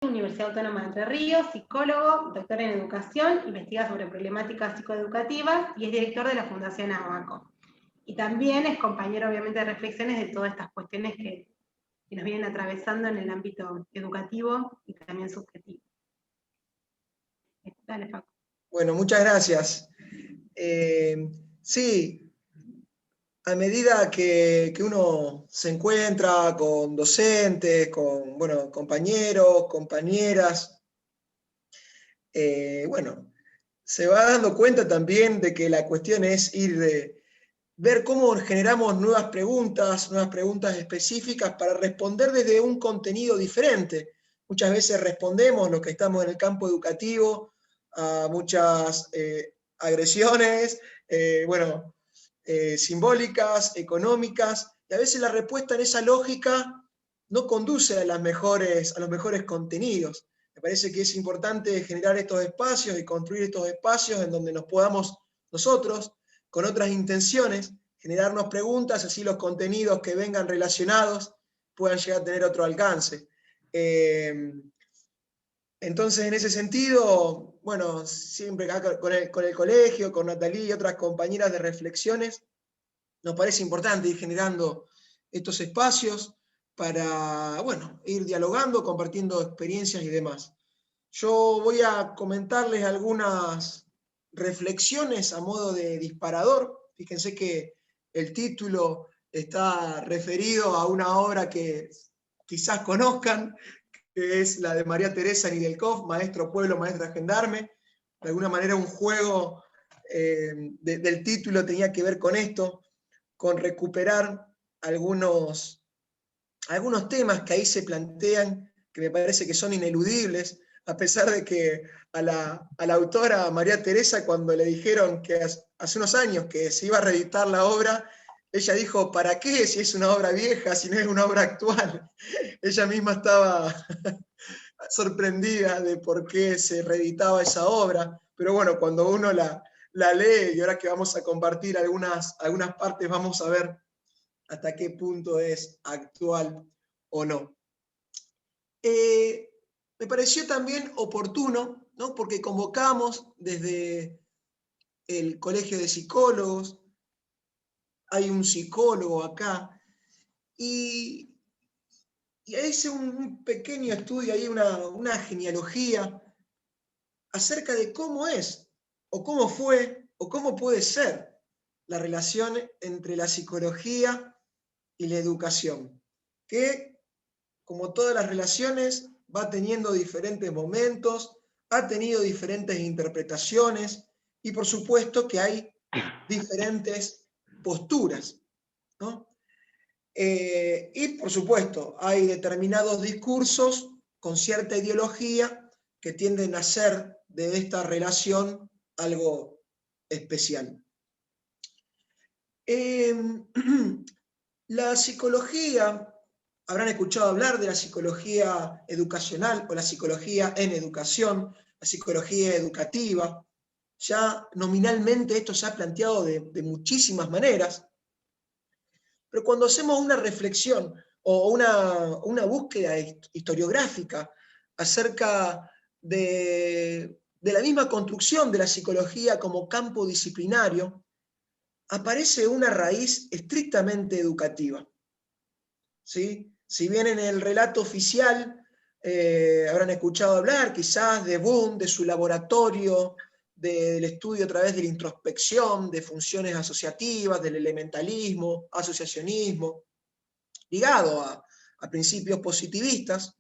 Universidad Autónoma de Entre Ríos, psicólogo, doctor en educación, investiga sobre problemáticas psicoeducativas y es director de la Fundación ABACO. Y también es compañero, obviamente, de reflexiones de todas estas cuestiones que nos vienen atravesando en el ámbito educativo y también subjetivo. Dale, Facu. Bueno, muchas gracias. Sí, a medida que uno se encuentra con docentes, con compañeros, compañeras, se va dando cuenta también de que la cuestión es ver cómo generamos nuevas preguntas específicas para responder desde un contenido diferente. Muchas veces respondemos los que estamos en el campo educativo a muchas agresiones, simbólicas, económicas, y a veces la respuesta en esa lógica no conduce a los mejores contenidos. Me parece que es importante generar estos espacios y construir estos espacios en donde nos podamos nosotros, con otras intenciones, generarnos preguntas, así los contenidos que vengan relacionados puedan llegar a tener otro alcance. Entonces, en ese sentido, siempre acá con el colegio, con Natalie y otras compañeras de reflexiones, nos parece importante ir generando estos espacios para, ir dialogando, compartiendo experiencias y demás. Yo voy a comentarles algunas reflexiones a modo de disparador. Fíjense que el título está referido a una obra que quizás conozcan, que es la de María Teresa Nidelkoff, Maestro Pueblo, Maestra Gendarme. De alguna manera un juego del título tenía que ver con esto, con recuperar algunos temas que ahí se plantean, que me parece que son ineludibles, a pesar de que a la autora María Teresa, cuando le dijeron que hace unos años que se iba a reeditar la obra, ella dijo, ¿para qué si es una obra vieja, si no es una obra actual? Ella misma estaba sorprendida de por qué se reeditaba esa obra, pero bueno, cuando uno la lee, y ahora que vamos a compartir algunas partes, vamos a ver hasta qué punto es actual o no. Me pareció también oportuno, ¿no? Porque convocamos desde el Colegio de Psicólogos, hay un psicólogo acá, y hice un pequeño estudio ahí, una genealogía acerca de cómo es, o cómo fue, o cómo puede ser la relación entre la psicología y la educación, que, como todas las relaciones, va teniendo diferentes momentos, ha tenido diferentes interpretaciones, y por supuesto que hay diferentes posturas, ¿no? Y por supuesto, hay determinados discursos con cierta ideología que tienden a hacer de esta relación algo especial. La psicología, habrán escuchado hablar de la psicología educacional o la psicología en educación, la psicología educativa. Ya nominalmente esto se ha planteado de muchísimas maneras, pero cuando hacemos una reflexión o una búsqueda historiográfica acerca de la misma construcción de la psicología como campo disciplinario, aparece una raíz estrictamente educativa. ¿Sí? Si bien en el relato oficial habrán escuchado hablar quizás de Boone, de su laboratorio, del estudio a través de la introspección, de funciones asociativas, del elementalismo, asociacionismo, ligado a principios positivistas,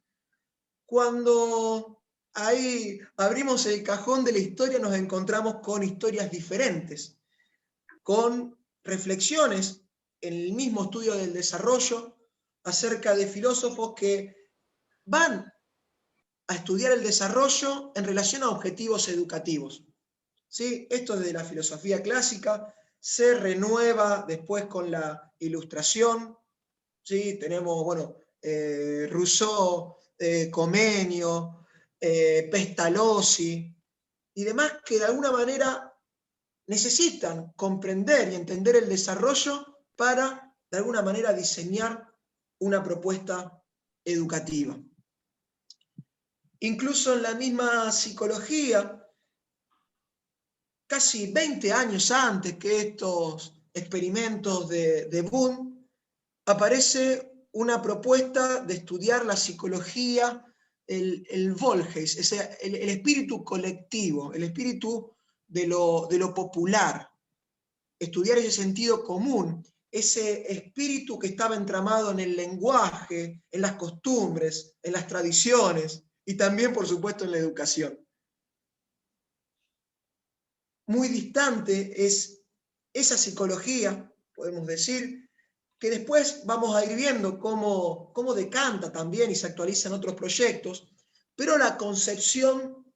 cuando ahí abrimos el cajón de la historia nos encontramos con historias diferentes, con reflexiones en el mismo estudio del desarrollo acerca de filósofos que van a estudiar el desarrollo en relación a objetivos educativos. ¿Sí? Esto desde la filosofía clásica se renueva después con la Ilustración. ¿Sí? Tenemos, Rousseau, Comenio, Pestalozzi y demás que de alguna manera necesitan comprender y entender el desarrollo para, de alguna manera, diseñar una propuesta educativa. Incluso en la misma psicología, casi 20 años antes que estos experimentos de Boone, aparece una propuesta de estudiar la psicología, el Volgeist, el espíritu colectivo, el espíritu de lo popular, estudiar ese sentido común, ese espíritu que estaba entramado en el lenguaje, en las costumbres, en las tradiciones y también, por supuesto, en la educación. Muy distante es esa psicología, podemos decir, que después vamos a ir viendo cómo decanta también y se actualiza en otros proyectos, pero la concepción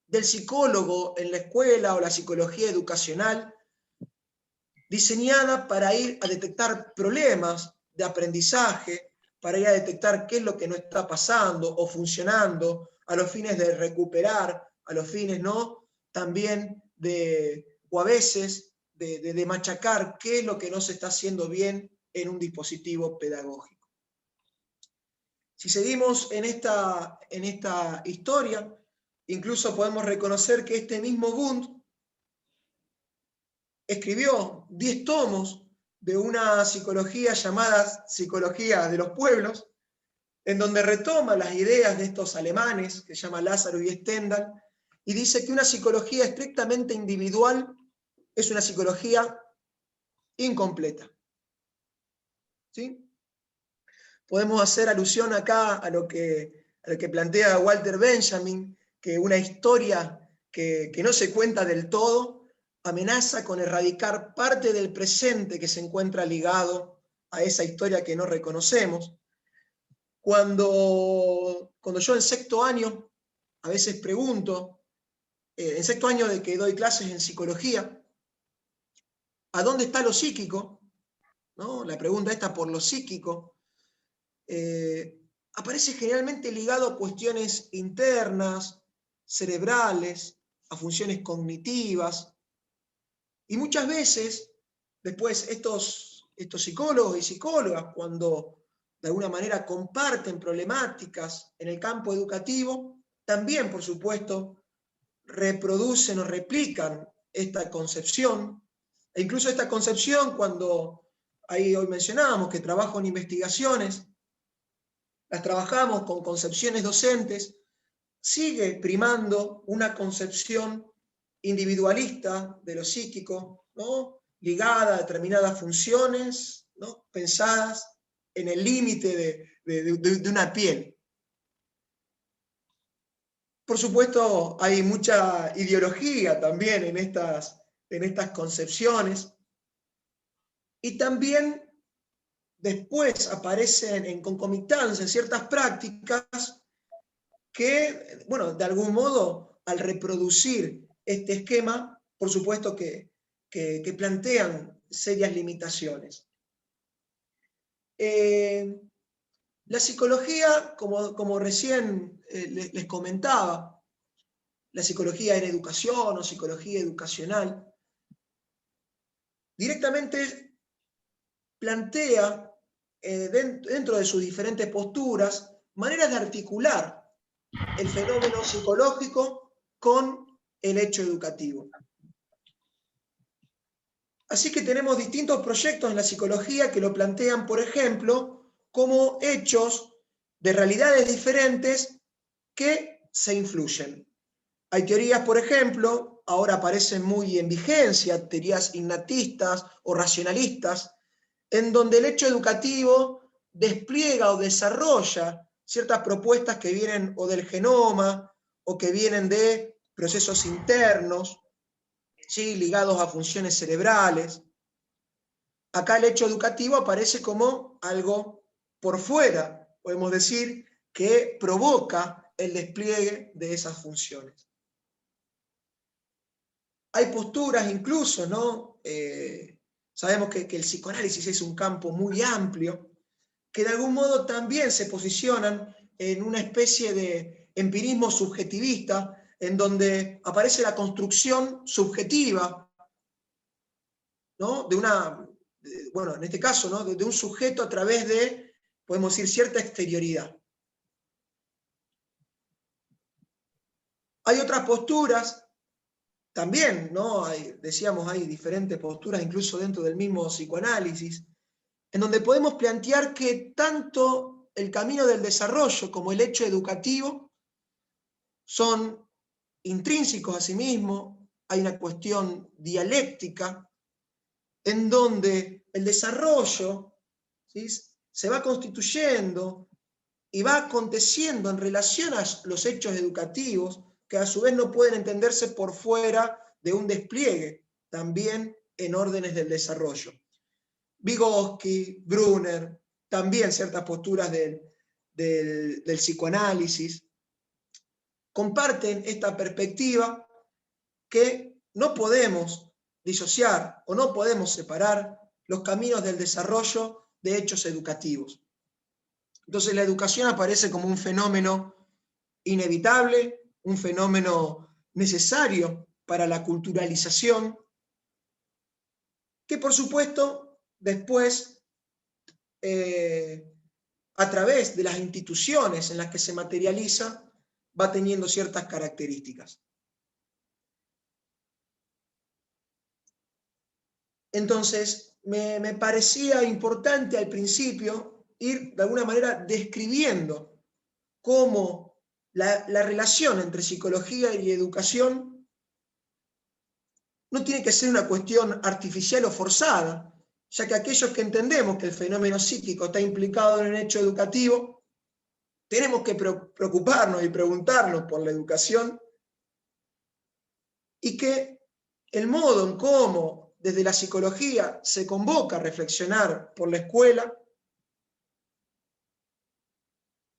del psicólogo en la escuela o la psicología educacional diseñada para ir a detectar problemas de aprendizaje, para ir a detectar qué es lo que no está pasando o funcionando, a los fines de recuperar, a los fines, ¿no?, también o a veces de machacar qué es lo que no se está haciendo bien en un dispositivo pedagógico. Si seguimos en esta historia, incluso podemos reconocer que este mismo Wundt escribió 10 tomos de una psicología llamada Psicología de los Pueblos, en donde retoma las ideas de estos alemanes, que se llama Lázaro y Stendhal, y dice que una psicología estrictamente individual es una psicología incompleta. ¿Sí? Podemos hacer alusión acá a lo que plantea Walter Benjamin, que una historia que no se cuenta del todo amenaza con erradicar parte del presente que se encuentra ligado a esa historia que no reconocemos. Cuando yo en sexto año, a veces pregunto, en sexto año de que doy clases en psicología, ¿a dónde está lo psíquico? ¿No? La pregunta esta por lo psíquico. Aparece generalmente ligado a cuestiones internas, cerebrales, a funciones cognitivas, y muchas veces después estos psicólogos y psicólogas, cuando de alguna manera comparten problemáticas en el campo educativo, también, por supuesto, reproducen o replican esta concepción, e incluso esta concepción, cuando ahí hoy mencionábamos que trabajo en investigaciones, las trabajamos con concepciones docentes, sigue primando una concepción individualista de lo psíquico, ¿no?, ligada a determinadas funciones, ¿no?, pensadas en el límite de una piel. Por supuesto, hay mucha ideología también en estas concepciones, y también después aparecen en concomitancia ciertas prácticas que, bueno, de algún modo, al reproducir este esquema, por supuesto que plantean serias limitaciones. La psicología, como recién les comentaba, la psicología en educación o psicología educacional, directamente plantea dentro de sus diferentes posturas maneras de articular el fenómeno psicológico con el hecho educativo. Así que tenemos distintos proyectos en la psicología que lo plantean, por ejemplo, como hechos de realidades diferentes que se influyen. Hay teorías, por ejemplo, ahora aparecen muy en vigencia, teorías innatistas o racionalistas, en donde el hecho educativo despliega o desarrolla ciertas propuestas que vienen o del genoma o que vienen de procesos internos, ¿sí?, ligados a funciones cerebrales. Acá el hecho educativo aparece como algo por fuera, podemos decir, que provoca el despliegue de esas funciones. Hay posturas incluso, ¿no? Sabemos que el psicoanálisis es un campo muy amplio, que de algún modo también se posicionan en una especie de empirismo subjetivista, en donde aparece la construcción subjetiva, ¿no?, bueno, en este caso, ¿no?, de un sujeto a través de, podemos decir, cierta exterioridad. Hay otras posturas, también, ¿no? Decíamos, hay diferentes posturas incluso dentro del mismo psicoanálisis, en donde podemos plantear que tanto el camino del desarrollo como el hecho educativo son intrínsecos a sí mismos, hay una cuestión dialéctica en donde el desarrollo, ¿sí?, se va constituyendo y va aconteciendo en relación a los hechos educativos, que a su vez no pueden entenderse por fuera de un despliegue, también en órdenes del desarrollo. Vygotsky, Brunner, también ciertas posturas del psicoanálisis, comparten esta perspectiva que no podemos disociar o no podemos separar los caminos del desarrollo de hechos educativos. Entonces la educación aparece como un fenómeno inevitable, un fenómeno necesario para la culturalización, que por supuesto después, a través de las instituciones en las que se materializa, va teniendo ciertas características. Entonces, me parecía importante al principio ir de alguna manera describiendo cómo la relación entre psicología y educación no tiene que ser una cuestión artificial o forzada, ya que aquellos que entendemos que el fenómeno psíquico está implicado en el hecho educativo, tenemos que preocuparnos y preguntarnos por la educación, y que el modo en cómo desde la psicología se convoca a reflexionar por la escuela,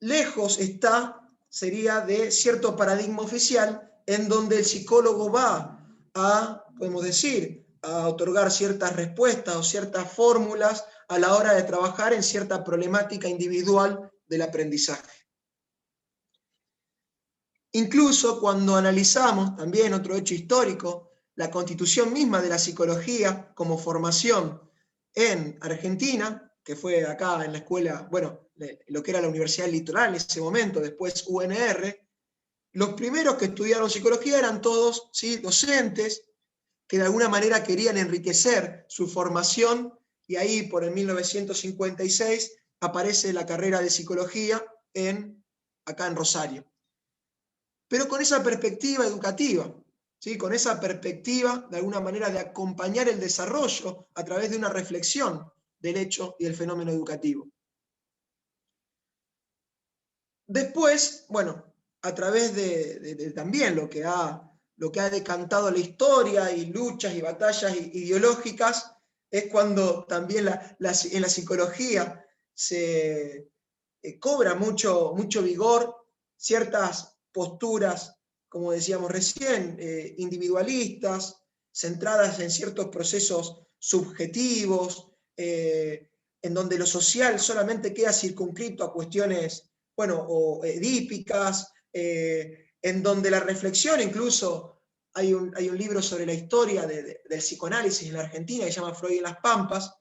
lejos está, sería de cierto paradigma oficial en donde el psicólogo va a, podemos decir, a otorgar ciertas respuestas o ciertas fórmulas a la hora de trabajar en cierta problemática individual del aprendizaje. Incluso cuando analizamos, también otro hecho histórico, la constitución misma de la psicología como formación en Argentina, que fue acá en la escuela, bueno, lo que era la Universidad del Litoral en ese momento, después UNR, los primeros que estudiaron psicología eran todos, ¿sí?, docentes, que de alguna manera querían enriquecer su formación, y ahí por el 1956 aparece la carrera de psicología acá en Rosario. Pero con esa perspectiva educativa, ¿sí?, con esa perspectiva de alguna manera de acompañar el desarrollo a través de una reflexión del hecho y del fenómeno educativo. Después, bueno, a través de también lo que ha decantado la historia y luchas y batallas ideológicas, es cuando también en la psicología se cobra mucho vigor ciertas posturas, como decíamos recién, individualistas, centradas en ciertos procesos subjetivos, en donde lo social solamente queda circunscrito a cuestiones, bueno, o edípicas, en donde la reflexión, incluso hay un libro sobre la historia del psicoanálisis en la Argentina que se llama Freud en las Pampas,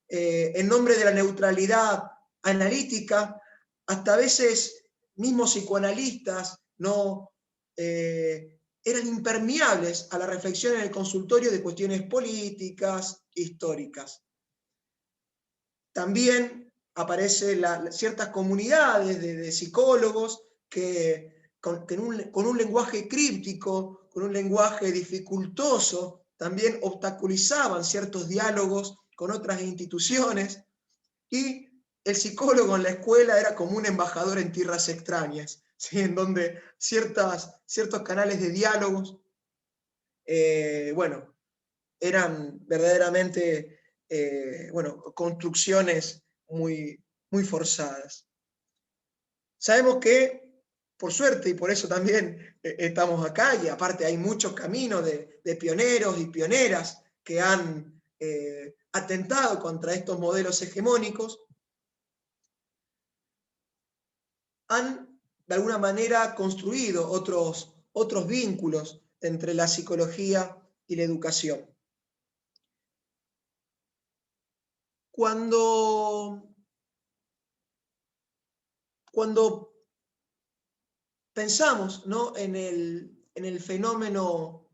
en nombre de la neutralidad analítica, hasta a veces mismos psicoanalistas no eran impermeables a la reflexión en el consultorio de cuestiones políticas, históricas. También aparecen ciertas comunidades de psicólogos que con un lenguaje críptico, con un lenguaje dificultoso, también obstaculizaban ciertos diálogos con otras instituciones, y el psicólogo en la escuela era como un embajador en tierras extrañas, ¿sí?, en donde ciertos canales de diálogos, bueno, eran verdaderamente, bueno, construcciones muy, muy forzadas. Sabemos que, por suerte, y por eso también estamos acá, y aparte hay muchos caminos de pioneros y pioneras que han atentado contra estos modelos hegemónicos, han de alguna manera construido otros vínculos entre la psicología y la educación. Cuando pensamos, ¿no?, en en el fenómeno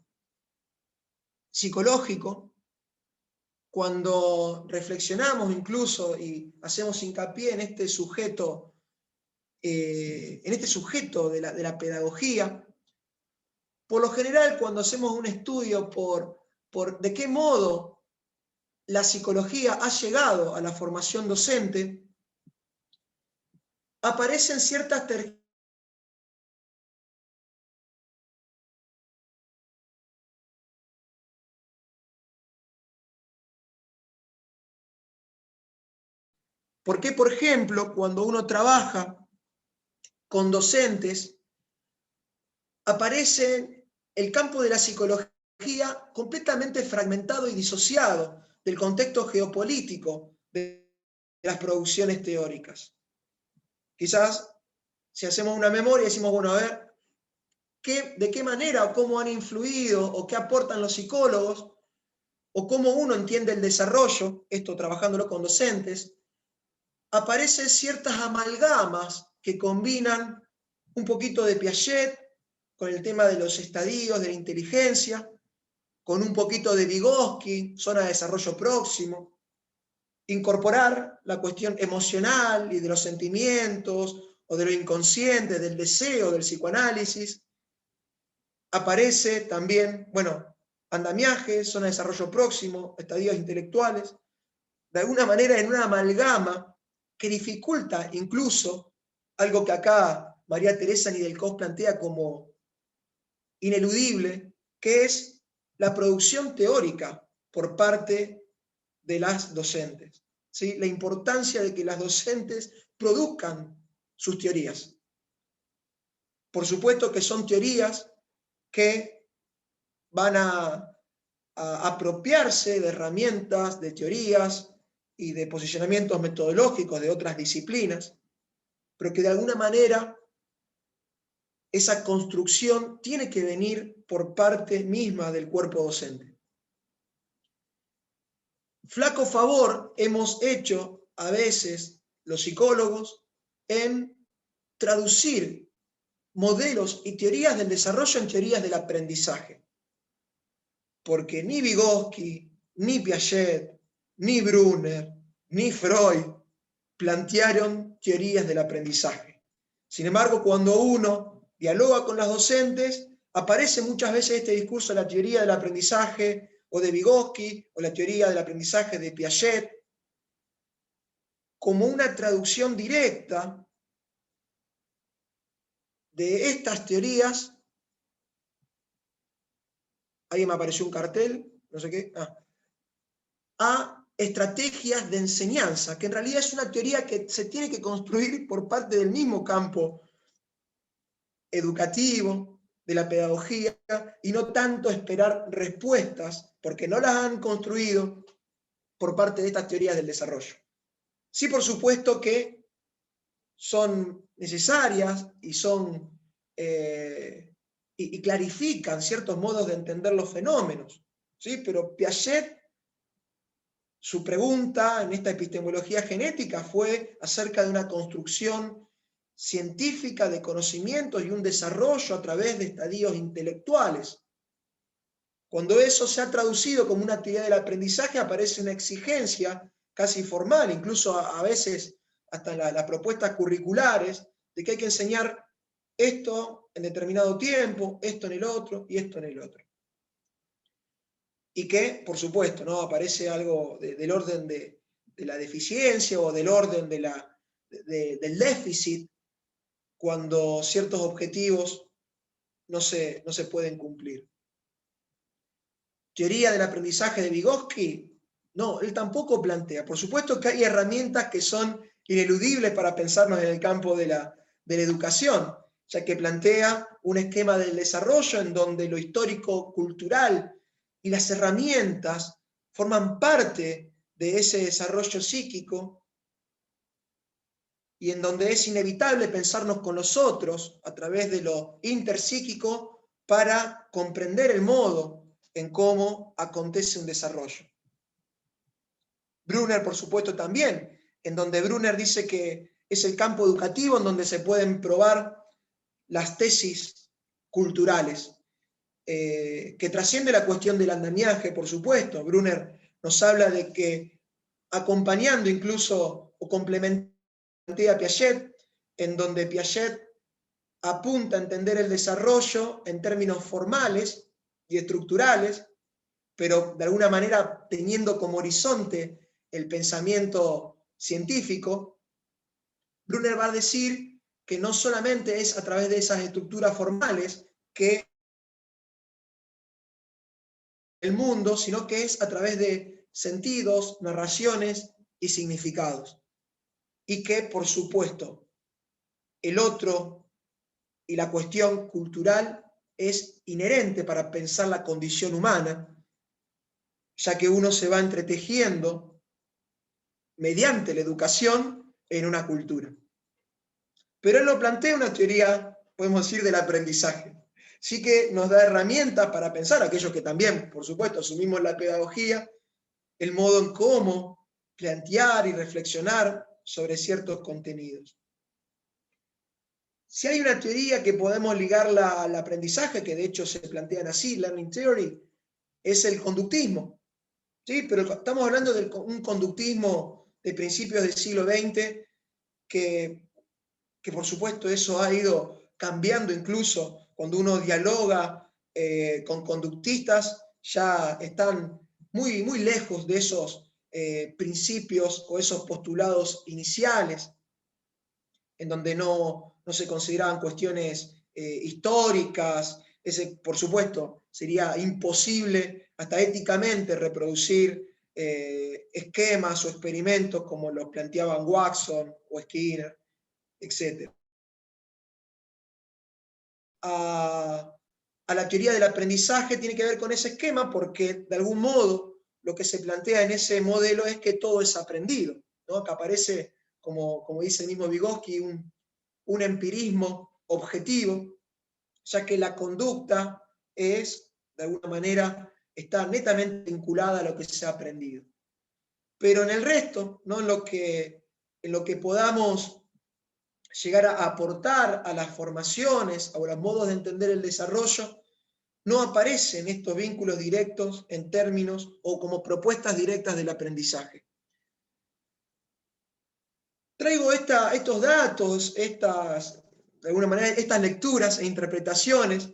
psicológico, cuando reflexionamos incluso y hacemos hincapié en este sujeto de la pedagogía, por lo general cuando hacemos un estudio por de qué modo la psicología ha llegado a la formación docente, aparecen ciertas porque, por ejemplo, cuando uno trabaja con docentes, aparece el campo de la psicología completamente fragmentado y disociado del contexto geopolítico de las producciones teóricas. Quizás, si hacemos una memoria, decimos, bueno, a ver, de qué manera o cómo han influido o qué aportan los psicólogos o cómo uno entiende el desarrollo, esto trabajándolo con docentes, aparecen ciertas amalgamas que combinan un poquito de Piaget con el tema de los estadios de la inteligencia, con un poquito de Vygotsky, zona de desarrollo próximo, incorporar la cuestión emocional y de los sentimientos o de lo inconsciente, del deseo, del psicoanálisis. Aparece también, bueno, andamiaje, zona de desarrollo próximo, estadios intelectuales, de alguna manera en una amalgama que dificulta incluso algo que acá María Teresa Nidelkoff plantea como ineludible, que es la producción teórica por parte de las docentes. ¿Sí? La importancia de que las docentes produzcan sus teorías. Por supuesto que son teorías que van a apropiarse de herramientas, de teorías y de posicionamientos metodológicos de otras disciplinas, pero que de alguna manera esa construcción tiene que venir por parte misma del cuerpo docente. Flaco favor hemos hecho a veces los psicólogos en traducir modelos y teorías del desarrollo en teorías del aprendizaje. Porque ni Vygotsky, ni Piaget, ni Brunner, ni Freud plantearon teorías del aprendizaje. Sin embargo, cuando uno dialoga con las docentes, aparece muchas veces este discurso de la teoría del aprendizaje o de Vygotsky o la teoría del aprendizaje de Piaget como una traducción directa de estas teorías. Ahí me apareció un cartel, no sé qué, a estrategias de enseñanza, que en realidad es una teoría que se tiene que construir por parte del mismo campo educativo, de la pedagogía, y no tanto esperar respuestas, porque no las han construido por parte de estas teorías del desarrollo. Sí, por supuesto que son necesarias y son y clarifican ciertos modos de entender los fenómenos, ¿sí? Pero Piaget, su pregunta en esta epistemología genética fue acerca de una construcción científica de conocimientos y un desarrollo a través de estadios intelectuales. Cuando eso se ha traducido como una actividad del aprendizaje, aparece una exigencia casi formal, incluso a veces hasta las propuestas curriculares, de que hay que enseñar esto en determinado tiempo, esto en el otro y esto en el otro. Y que, por supuesto, ¿no? Aparece algo del orden de la deficiencia o del orden del déficit cuando ciertos objetivos no se pueden cumplir. Teoría del aprendizaje de Vygotsky, no, él tampoco plantea. Por supuesto que hay herramientas que son ineludibles para pensarnos en el campo de la educación, ya que plantea un esquema del desarrollo en donde lo histórico-cultural y las herramientas forman parte de ese desarrollo psíquico y en donde es inevitable pensarnos con los otros a través de lo interpsíquico para comprender el modo en cómo acontece un desarrollo. Brunner, por supuesto, también, en donde Brunner dice que es el campo educativo en donde se pueden probar las tesis culturales. que trasciende la cuestión del andamiaje, por supuesto. Brunner nos habla de que acompañando incluso o complementando a Piaget, en donde Piaget apunta a entender el desarrollo en términos formales y estructurales, pero de alguna manera teniendo como horizonte el pensamiento científico, Brunner va a decir que no solamente es a través de esas estructuras formales que el mundo, sino que es a través de sentidos, narraciones y significados. Y que, por supuesto, el otro y la cuestión cultural es inherente para pensar la condición humana, ya que uno se va entretejiendo mediante la educación en una cultura. Pero él lo plantea una teoría, podemos decir, del aprendizaje. Sí que nos da herramientas para pensar, aquellos que también, por supuesto, asumimos la pedagogía, el modo en cómo plantear y reflexionar sobre ciertos contenidos. Si hay una teoría que podemos ligarla al aprendizaje, que de hecho se plantean así, Learning Theory, es el conductismo. ¿Sí? Pero estamos hablando de un conductismo de principios del siglo XX que por supuesto eso ha ido cambiando incluso cuando uno dialoga con conductistas, ya están muy, muy lejos de esos principios o esos postulados iniciales, en donde no se consideraban cuestiones históricas. Ese, por supuesto, sería imposible hasta éticamente reproducir esquemas o experimentos como los planteaban Watson o Skinner, etc. A la teoría del aprendizaje tiene que ver con ese esquema porque de algún modo lo que se plantea en ese modelo es que todo es aprendido, ¿no? Que aparece, como dice el mismo Vygotsky, un empirismo objetivo, ya que la conducta es, de alguna manera, está netamente vinculada a lo que se ha aprendido. Pero en el resto, ¿no? en lo que podamos llegar a aportar a las formaciones o a los modos de entender el desarrollo, no aparecen estos vínculos directos en términos o como propuestas directas del aprendizaje. Traigo estos datos, de alguna manera, estas lecturas e interpretaciones,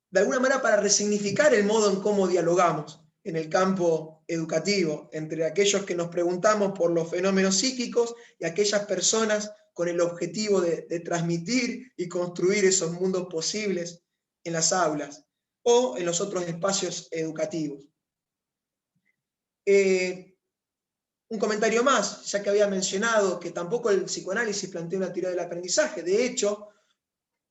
de alguna manera para resignificar el modo en cómo dialogamos en el campo educativo entre aquellos que nos preguntamos por los fenómenos psíquicos y aquellas personas con el objetivo de transmitir y construir esos mundos posibles en las aulas o en los otros espacios educativos. Un comentario más, ya que había mencionado que tampoco el psicoanálisis plantea una teoría del aprendizaje. De hecho,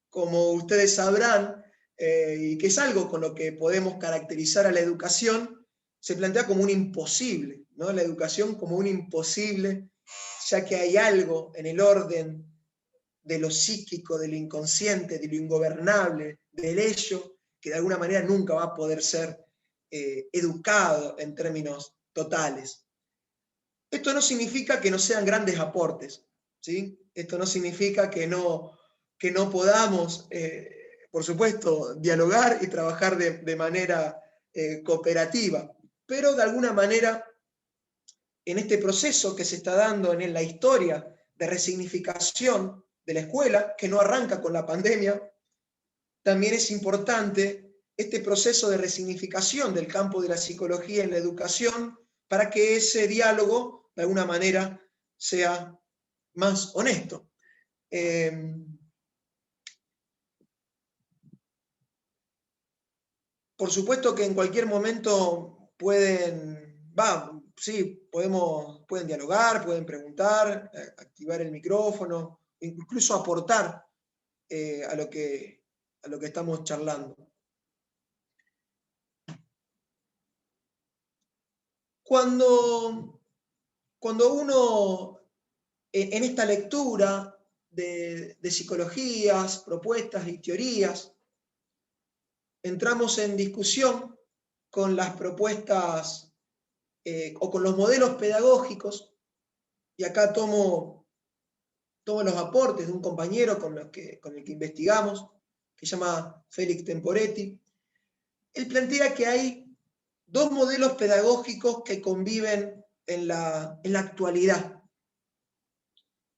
como ustedes sabrán, y que es algo con lo que podemos caracterizar a la educación, se plantea como un imposible, ¿no? La educación como un imposible, ya que hay algo en el orden de lo psíquico, de lo inconsciente, de lo ingobernable, del ello, que de alguna manera nunca va a poder ser educado en términos totales. Esto no significa que no sean grandes aportes, ¿sí? Esto no significa que no podamos, por supuesto, dialogar y trabajar de manera cooperativa, pero de alguna manera, en este proceso que se está dando en la historia de resignificación de la escuela, que no arranca con la pandemia, también es importante este proceso de resignificación del campo de la psicología en la educación para que ese diálogo, de alguna manera, sea más honesto. Por supuesto que en cualquier momento pueden dialogar, pueden preguntar, activar el micrófono, incluso aportar a lo que estamos charlando. Cuando uno, en esta lectura de psicologías, propuestas y teorías, entramos en discusión con las propuestas o con los modelos pedagógicos, y acá tomo los aportes de un compañero con el que investigamos, que se llama Félix Temporetti. Él plantea que hay dos modelos pedagógicos que conviven en la actualidad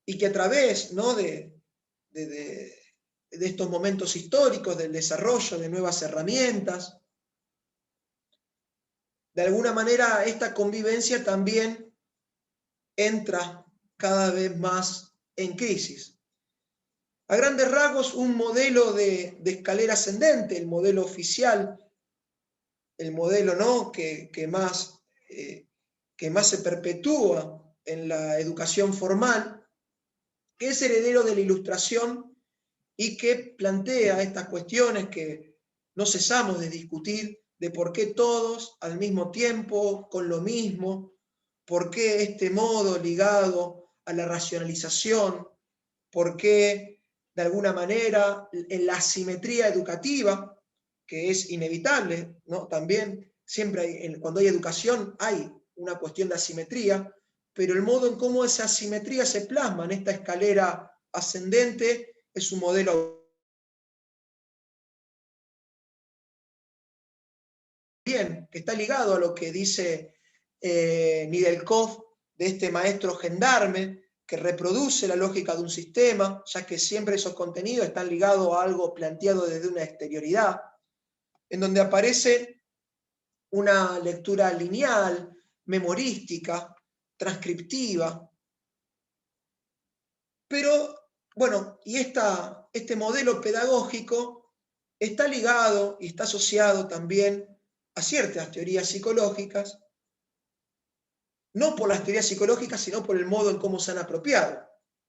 y que a través, ¿no?, de estos momentos históricos, del desarrollo de nuevas herramientas, de alguna manera esta convivencia también entra cada vez más en crisis. A grandes rasgos, un modelo de escalera ascendente, el modelo oficial, el modelo, ¿no?, que más se perpetúa en la educación formal, que es heredero de la Ilustración y que plantea estas cuestiones que no cesamos de discutir, de por qué todos al mismo tiempo, con lo mismo, por qué este modo ligado a la racionalización, por qué de alguna manera en la asimetría educativa, que es inevitable, ¿no? También siempre cuando hay educación hay una cuestión de asimetría, pero el modo en cómo esa asimetría se plasma en esta escalera ascendente es un modelo bien, que está ligado a lo que dice Nedeljkov de este maestro gendarme, que reproduce la lógica de un sistema, ya que siempre esos contenidos están ligados a algo planteado desde una exterioridad, en donde aparece una lectura lineal, memorística, transcriptiva. Pero, bueno, y este modelo pedagógico está ligado y está asociado también a ciertas teorías psicológicas, no por las teorías psicológicas, sino por el modo en cómo se han apropiado.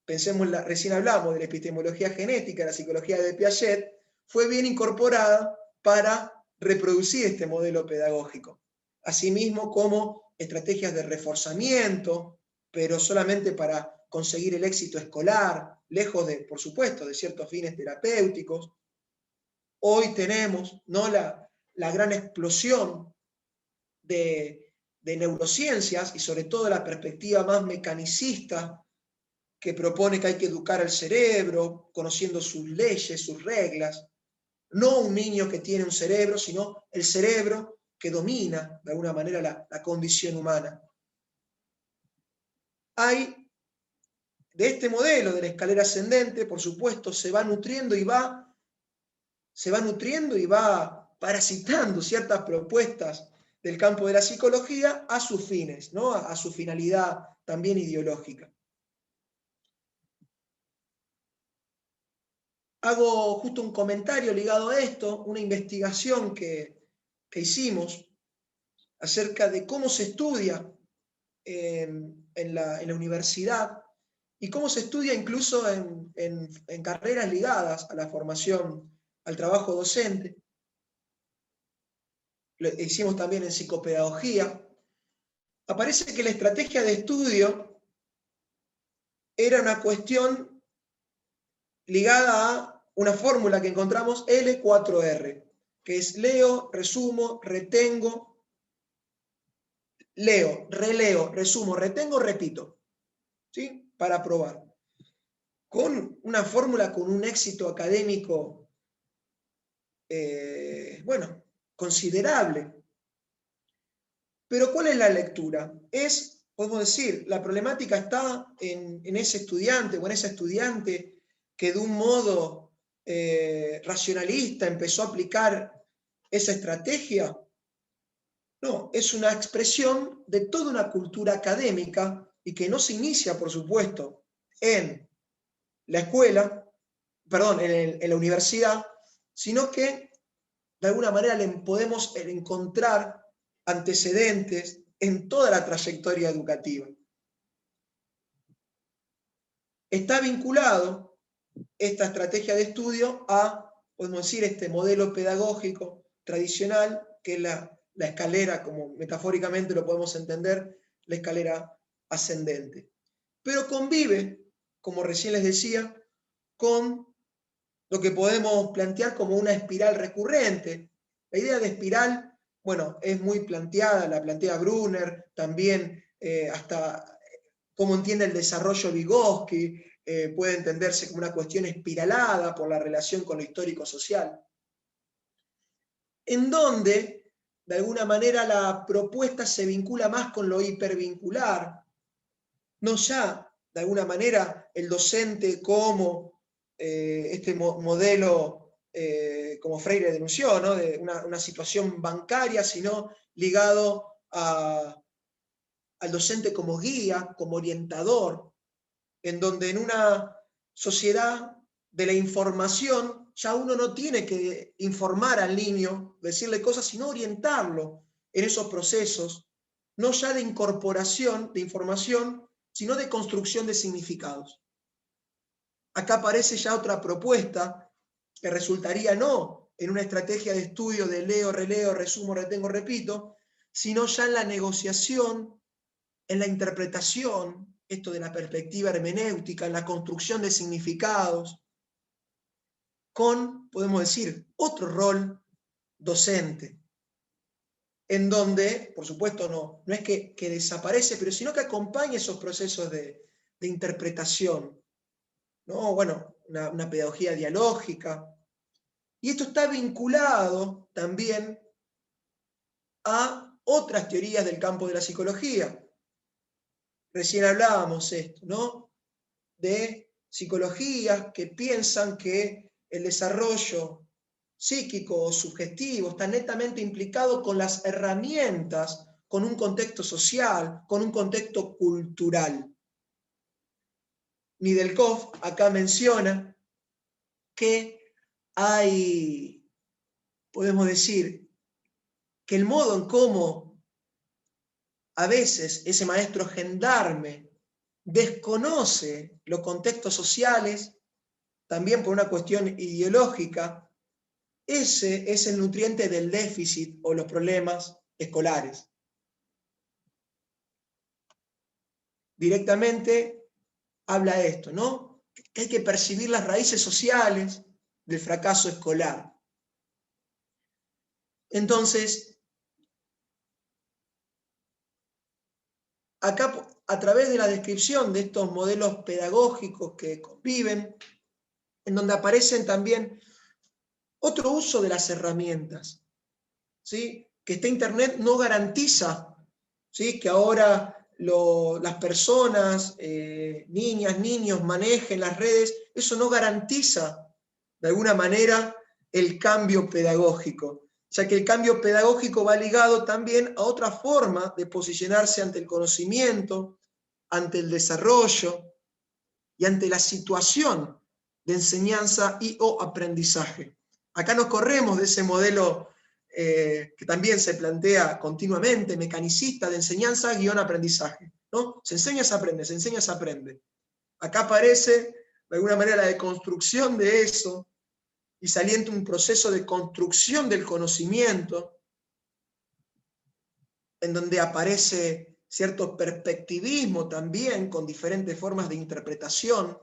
Pensemos, recién hablamos de la epistemología genética, la psicología de Piaget, fue bien incorporada para reproducir este modelo pedagógico. Asimismo, como estrategias de reforzamiento, pero solamente para conseguir el éxito escolar, lejos de, por supuesto, de ciertos fines terapéuticos. Hoy tenemos, ¿no?, la gran explosión de neurociencias y sobre todo la perspectiva más mecanicista que propone que hay que educar al cerebro, conociendo sus leyes, sus reglas. No un niño que tiene un cerebro, sino el cerebro que domina de alguna manera la condición humana. Hay, de este modelo de la escalera ascendente, por supuesto, se va nutriendo y va parasitando ciertas propuestas del campo de la psicología a sus fines, ¿no?, a su finalidad también ideológica. Hago justo un comentario ligado a esto, una investigación que hicimos acerca de cómo se estudia en la universidad y cómo se estudia incluso en carreras ligadas a la formación, al trabajo docente. Lo hicimos también en psicopedagogía. Aparece que la estrategia de estudio era una cuestión ligada a una fórmula que encontramos L4R, que es leo, resumo, retengo, leo, releo, resumo, retengo, repito, ¿sí?, para probar. Con una fórmula con un éxito académico, bueno, considerable. Pero ¿cuál es la lectura? Podemos decir, la problemática está en ese estudiante o en esa estudiante que de un modo racionalista empezó a aplicar esa estrategia. No, es una expresión de toda una cultura académica y que no se inicia, por supuesto, en la escuela, perdón, en la universidad, sino que de alguna manera le podemos encontrar antecedentes en toda la trayectoria educativa. Está vinculado esta estrategia de estudio a, podemos decir, este modelo pedagógico tradicional, que es la escalera, como metafóricamente lo podemos entender, la escalera ascendente. Pero convive, como recién les decía, con lo que podemos plantear como una espiral recurrente. La idea de espiral, bueno, es muy planteada, la plantea Brunner, también hasta cómo entiende el desarrollo Vygotsky, puede entenderse como una cuestión espiralada por la relación con lo histórico-social, en donde, de alguna manera, la propuesta se vincula más con lo hipervincular, no ya, de alguna manera, el docente como este modelo, como Freire denunció, ¿no? De una situación bancaria, sino ligado al docente como guía, como orientador, en donde en una sociedad de la información ya uno no tiene que informar al niño, decirle cosas, sino orientarlo en esos procesos, no ya de incorporación de información, sino de construcción de significados. Acá aparece ya otra propuesta que resultaría no en una estrategia de estudio de leo, releo, resumo, retengo, repito, sino ya en la negociación, en la interpretación, esto de la perspectiva hermenéutica, en la construcción de significados, con, podemos decir, otro rol docente, en donde, por supuesto, no es que desaparece, pero sino que acompaña esos procesos de interpretación, ¿no? Bueno, una pedagogía dialógica. Y esto está vinculado también a otras teorías del campo de la psicología. Recién hablábamos esto, ¿no? De psicologías que piensan que el desarrollo psíquico o subjetivo está netamente implicado con las herramientas, con un contexto social, con un contexto cultural. Nedeljkov acá menciona que hay, podemos decir, que el modo en cómo a veces ese maestro gendarme desconoce los contextos sociales, también por una cuestión ideológica, ese es el nutriente del déficit o los problemas escolares. Directamente habla esto, ¿no? Que hay que percibir las raíces sociales del fracaso escolar. Entonces, acá, a través de la descripción de estos modelos pedagógicos que conviven, en donde aparecen también otro uso de las herramientas, ¿sí? Que este Internet no garantiza, ¿sí? Que ahora las personas, niñas, niños, manejen las redes, eso no garantiza de alguna manera el cambio pedagógico, ya que el cambio pedagógico va ligado también a otra forma de posicionarse ante el conocimiento, ante el desarrollo y ante la situación de enseñanza y o aprendizaje. Acá nos corremos de ese modelo que también se plantea continuamente, mecanicista de enseñanza-aprendizaje, ¿no? Se enseña, se aprende, se enseña, se aprende. Acá aparece, de alguna manera, la deconstrucción de eso y saliente un proceso de construcción del conocimiento, en donde aparece cierto perspectivismo también, con diferentes formas de interpretación,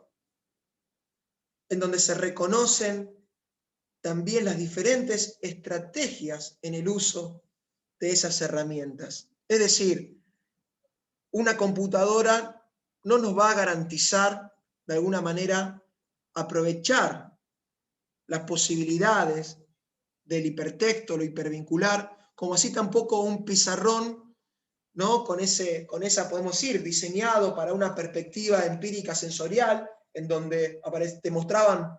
en donde se reconocen también las diferentes estrategias en el uso de esas herramientas. Es decir, una computadora no nos va a garantizar, de alguna manera, aprovechar las posibilidades del hipertexto, lo hipervincular, como así tampoco un pizarrón, ¿no? Con esa, podemos decir, diseñado para una perspectiva empírica sensorial, en donde te mostraban: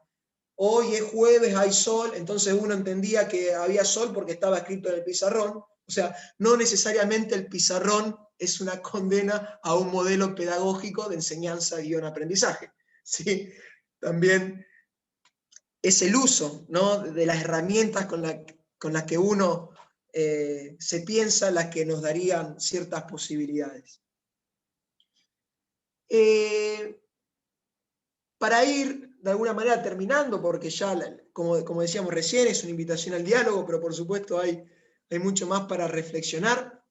hoy es jueves, hay sol, entonces uno entendía que había sol porque estaba escrito en el pizarrón. O sea, no necesariamente el pizarrón es una condena a un modelo pedagógico de enseñanza-aprendizaje. ¿Sí? También es el uso, ¿no? De las herramientas con las que uno se piensa, las que nos darían ciertas posibilidades. Para ir de alguna manera terminando, porque ya, como decíamos recién, es una invitación al diálogo, pero por supuesto hay mucho más para reflexionar.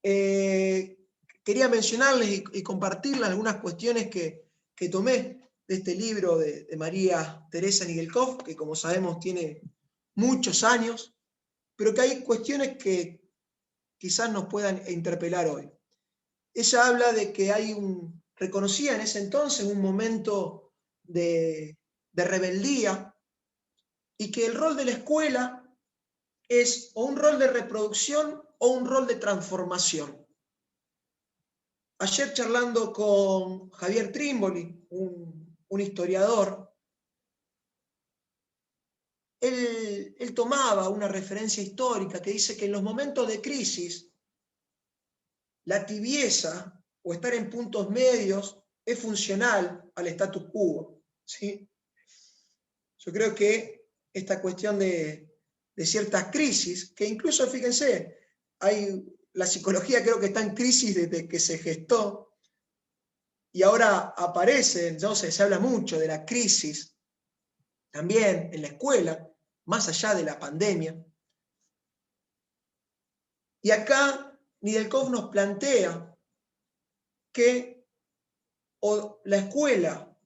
Quería mencionarles y compartirles algunas cuestiones que tomé de este libro de María Teresa Nedeljkov, que como sabemos tiene muchos años, pero que hay cuestiones que quizás nos puedan interpelar hoy. Ella habla de que hay reconocía en ese entonces un momento de rebeldía, y que el rol de la escuela es o un rol de reproducción o un rol de transformación. Ayer charlando con Javier Trimboli, un historiador, él tomaba una referencia histórica que dice que en los momentos de crisis, la tibieza o estar en puntos medios es funcional al status quo, ¿sí? Yo creo que esta cuestión de ciertas crisis, que incluso, fíjense, la psicología creo que está en crisis desde que se gestó, y ahora aparece, entonces se habla mucho de la crisis también en la escuela, más allá de la pandemia. Y acá Nedeljkov nos plantea que o la escuela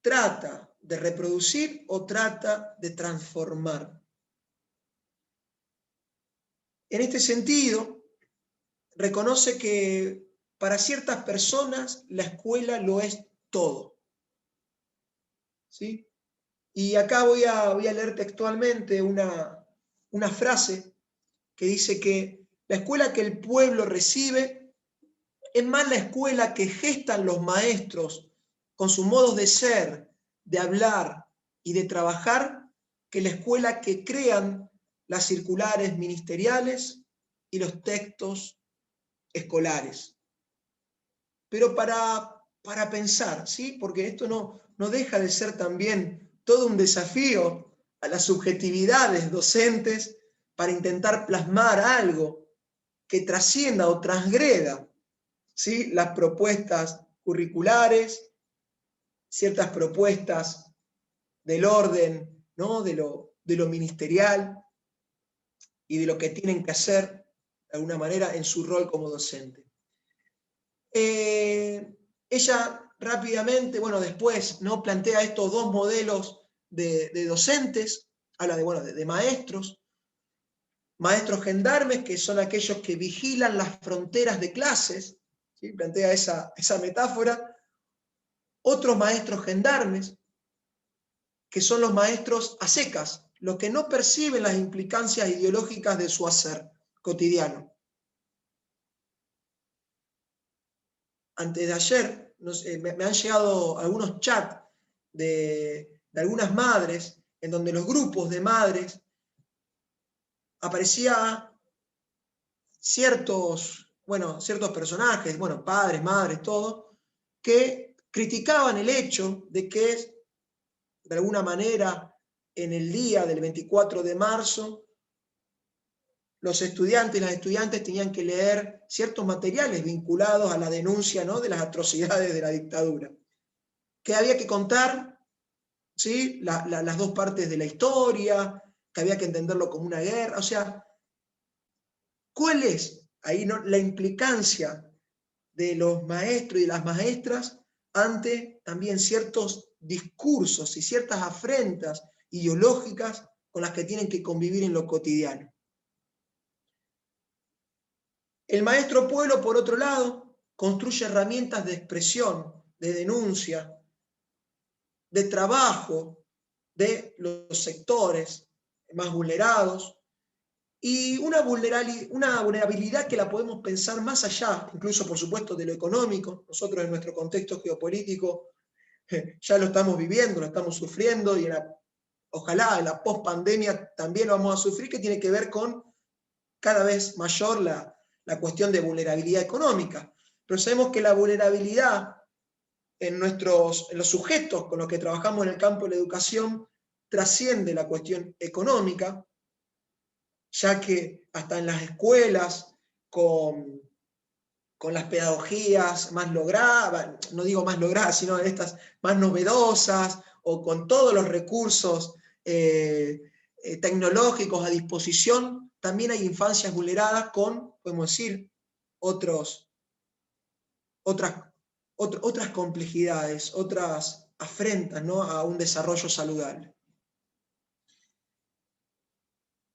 trata de reproducir o trata de transformar. En este sentido, reconoce que para ciertas personas la escuela lo es todo, ¿sí? Y acá voy a leer textualmente una frase que dice que la escuela que el pueblo recibe es más la escuela que gestan los maestros con sus modos de ser, de hablar y de trabajar, que la escuela que crean las circulares ministeriales y los textos escolares. Pero para pensar, ¿sí? Porque esto no deja de ser también todo un desafío a las subjetividades docentes para intentar plasmar algo que trascienda o transgreda, ¿sí?, las propuestas curriculares, ciertas propuestas del orden, ¿no?, de lo ministerial y de lo que tienen que hacer de alguna manera en su rol como docente. Ella rápidamente, bueno, después, ¿no?, plantea estos dos modelos de docentes, habla de maestros gendarmes, que son aquellos que vigilan las fronteras de clases, ¿sí?, plantea esa metáfora. Otros maestros gendarmes, que son los maestros a secas, los que no perciben las implicancias ideológicas de su hacer cotidiano. Antes de ayer, me han llegado algunos chats de algunas madres, en donde los grupos de madres aparecía ciertos personajes, padres, madres, todo, que criticaban el hecho de que, de alguna manera, en el día del 24 de marzo, los estudiantes y las estudiantes tenían que leer ciertos materiales vinculados a la denuncia, ¿no?, de las atrocidades de la dictadura. Que había que contar, ¿sí?, las dos partes de la historia, que había que entenderlo como una guerra. O sea, ¿cuál es ahí, no, la implicancia de los maestros y de las maestras ante también ciertos discursos y ciertas afrentas ideológicas con las que tienen que convivir en lo cotidiano? El maestro pueblo, por otro lado, construye herramientas de expresión, de denuncia, de trabajo de los sectores más vulnerados, y una vulnerabilidad que la podemos pensar más allá, incluso por supuesto de lo económico. Nosotros en nuestro contexto geopolítico ya lo estamos viviendo, lo estamos sufriendo, y ojalá en la post-pandemia también lo vamos a sufrir, que tiene que ver con cada vez mayor la cuestión de vulnerabilidad económica. Pero sabemos que la vulnerabilidad en los sujetos con los que trabajamos en el campo de la educación trasciende la cuestión económica, ya que hasta en las escuelas, con las pedagogías más logradas, no digo más logradas, sino estas más novedosas, o con todos los recursos tecnológicos a disposición, también hay infancias vulneradas con, podemos decir, otras complejidades, otras afrentas, ¿no?, a un desarrollo saludable.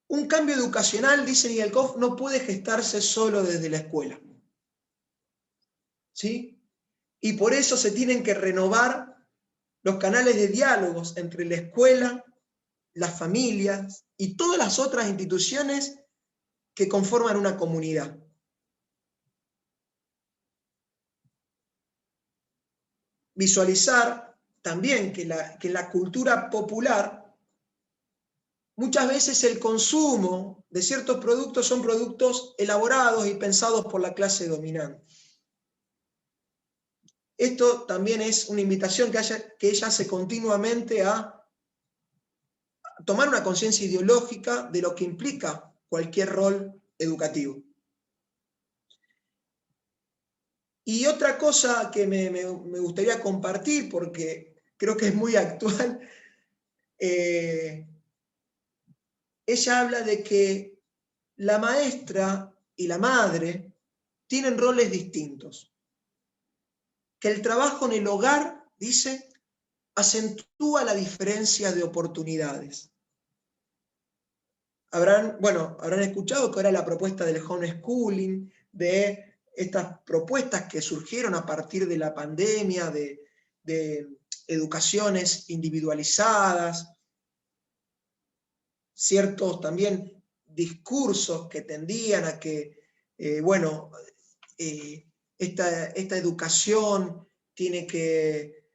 Un cambio educacional, dice Nedeljkov, no puede gestarse solo desde la escuela, ¿sí? Y por eso se tienen que renovar los canales de diálogos entre la escuela, las familias y todas las otras instituciones que conforman una comunidad. Visualizar también que en la cultura popular muchas veces el consumo de ciertos productos son productos elaborados y pensados por la clase dominante. Esto también es una invitación que ella hace continuamente a tomar una conciencia ideológica de lo que implica cualquier rol educativo. Y otra cosa que me gustaría compartir, porque creo que es muy actual, ella habla de que la maestra y la madre tienen roles distintos, que el trabajo en el hogar, dice, acentúa la diferencia de oportunidades. Habrán escuchado que era la propuesta del homeschooling, de estas propuestas que surgieron a partir de la pandemia, de educaciones individualizadas, ciertos también discursos que tendían a que, esta educación tiene que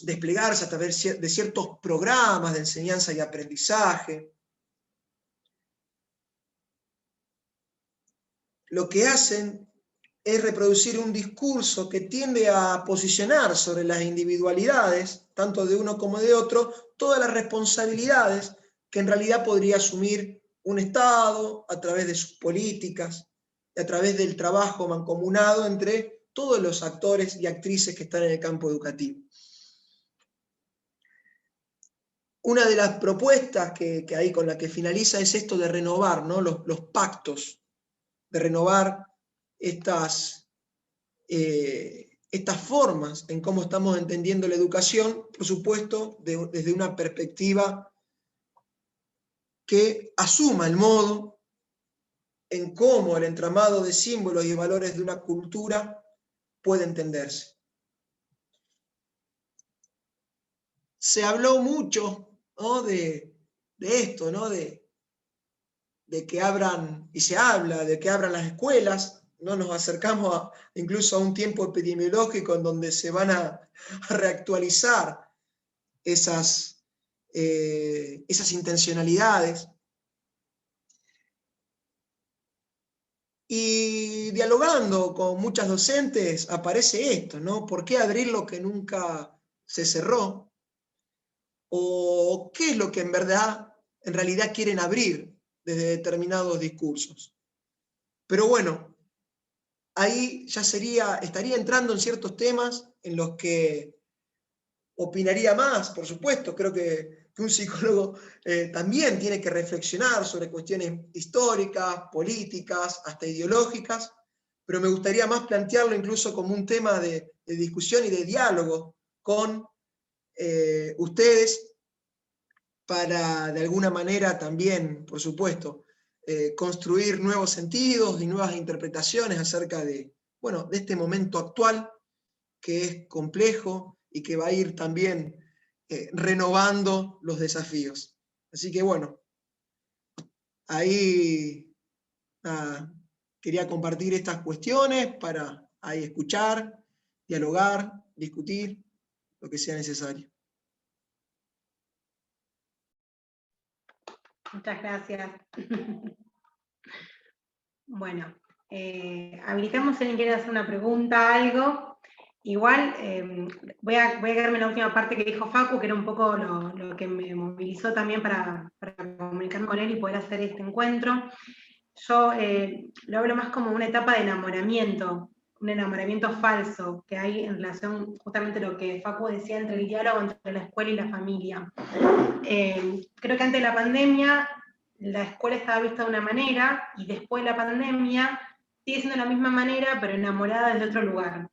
desplegarse a través de ciertos programas de enseñanza y aprendizaje. Lo que hacen es reproducir un discurso que tiende a posicionar sobre las individualidades, tanto de uno como de otro, todas las responsabilidades que en realidad podría asumir un Estado a través de sus políticas, y a través del trabajo mancomunado entre todos los actores y actrices que están en el campo educativo. Una de las propuestas que ahí con la que finaliza es esto de renovar, ¿no? los pactos, de renovar estas formas en cómo estamos entendiendo la educación, por supuesto, desde una perspectiva que asuma el modo en cómo el entramado de símbolos y valores de una cultura puede entenderse. Se habló mucho, ¿no? de esto, ¿no? de que abran, y se habla de que abran las escuelas, ¿no? Nos acercamos incluso a un tiempo epidemiológico en donde se van a reactualizar esas intencionalidades. Y dialogando con muchas docentes aparece esto, ¿no? ¿Por qué abrir lo que nunca se cerró? ¿O qué es lo que en realidad quieren abrir desde determinados discursos? Pero bueno, ahí ya estaría entrando en ciertos temas en los que opinaría más, por supuesto. Creo que un psicólogo también tiene que reflexionar sobre cuestiones históricas, políticas, hasta ideológicas, pero me gustaría más plantearlo incluso como un tema de discusión y de diálogo con ustedes, para de alguna manera también, por supuesto, construir nuevos sentidos y nuevas interpretaciones acerca de este momento actual, que es complejo y que va a ir también renovando los desafíos. Así que bueno, ahí quería compartir estas cuestiones para ahí escuchar, dialogar, discutir, lo que sea necesario. Muchas gracias. Bueno, habilitamos si alguien quiere hacer una pregunta, algo. Igual voy a quedarme en la última parte que dijo Facu, que era un poco lo que me movilizó también para comunicarme con él y poder hacer este encuentro. Yo lo hablo más como una etapa de enamoramiento, un enamoramiento falso que hay en relación justamente a lo que Facu decía entre el diálogo entre la escuela y la familia. Creo que antes de la pandemia la escuela estaba vista de una manera y después de la pandemia sigue siendo de la misma manera, pero enamorada desde otro lugar,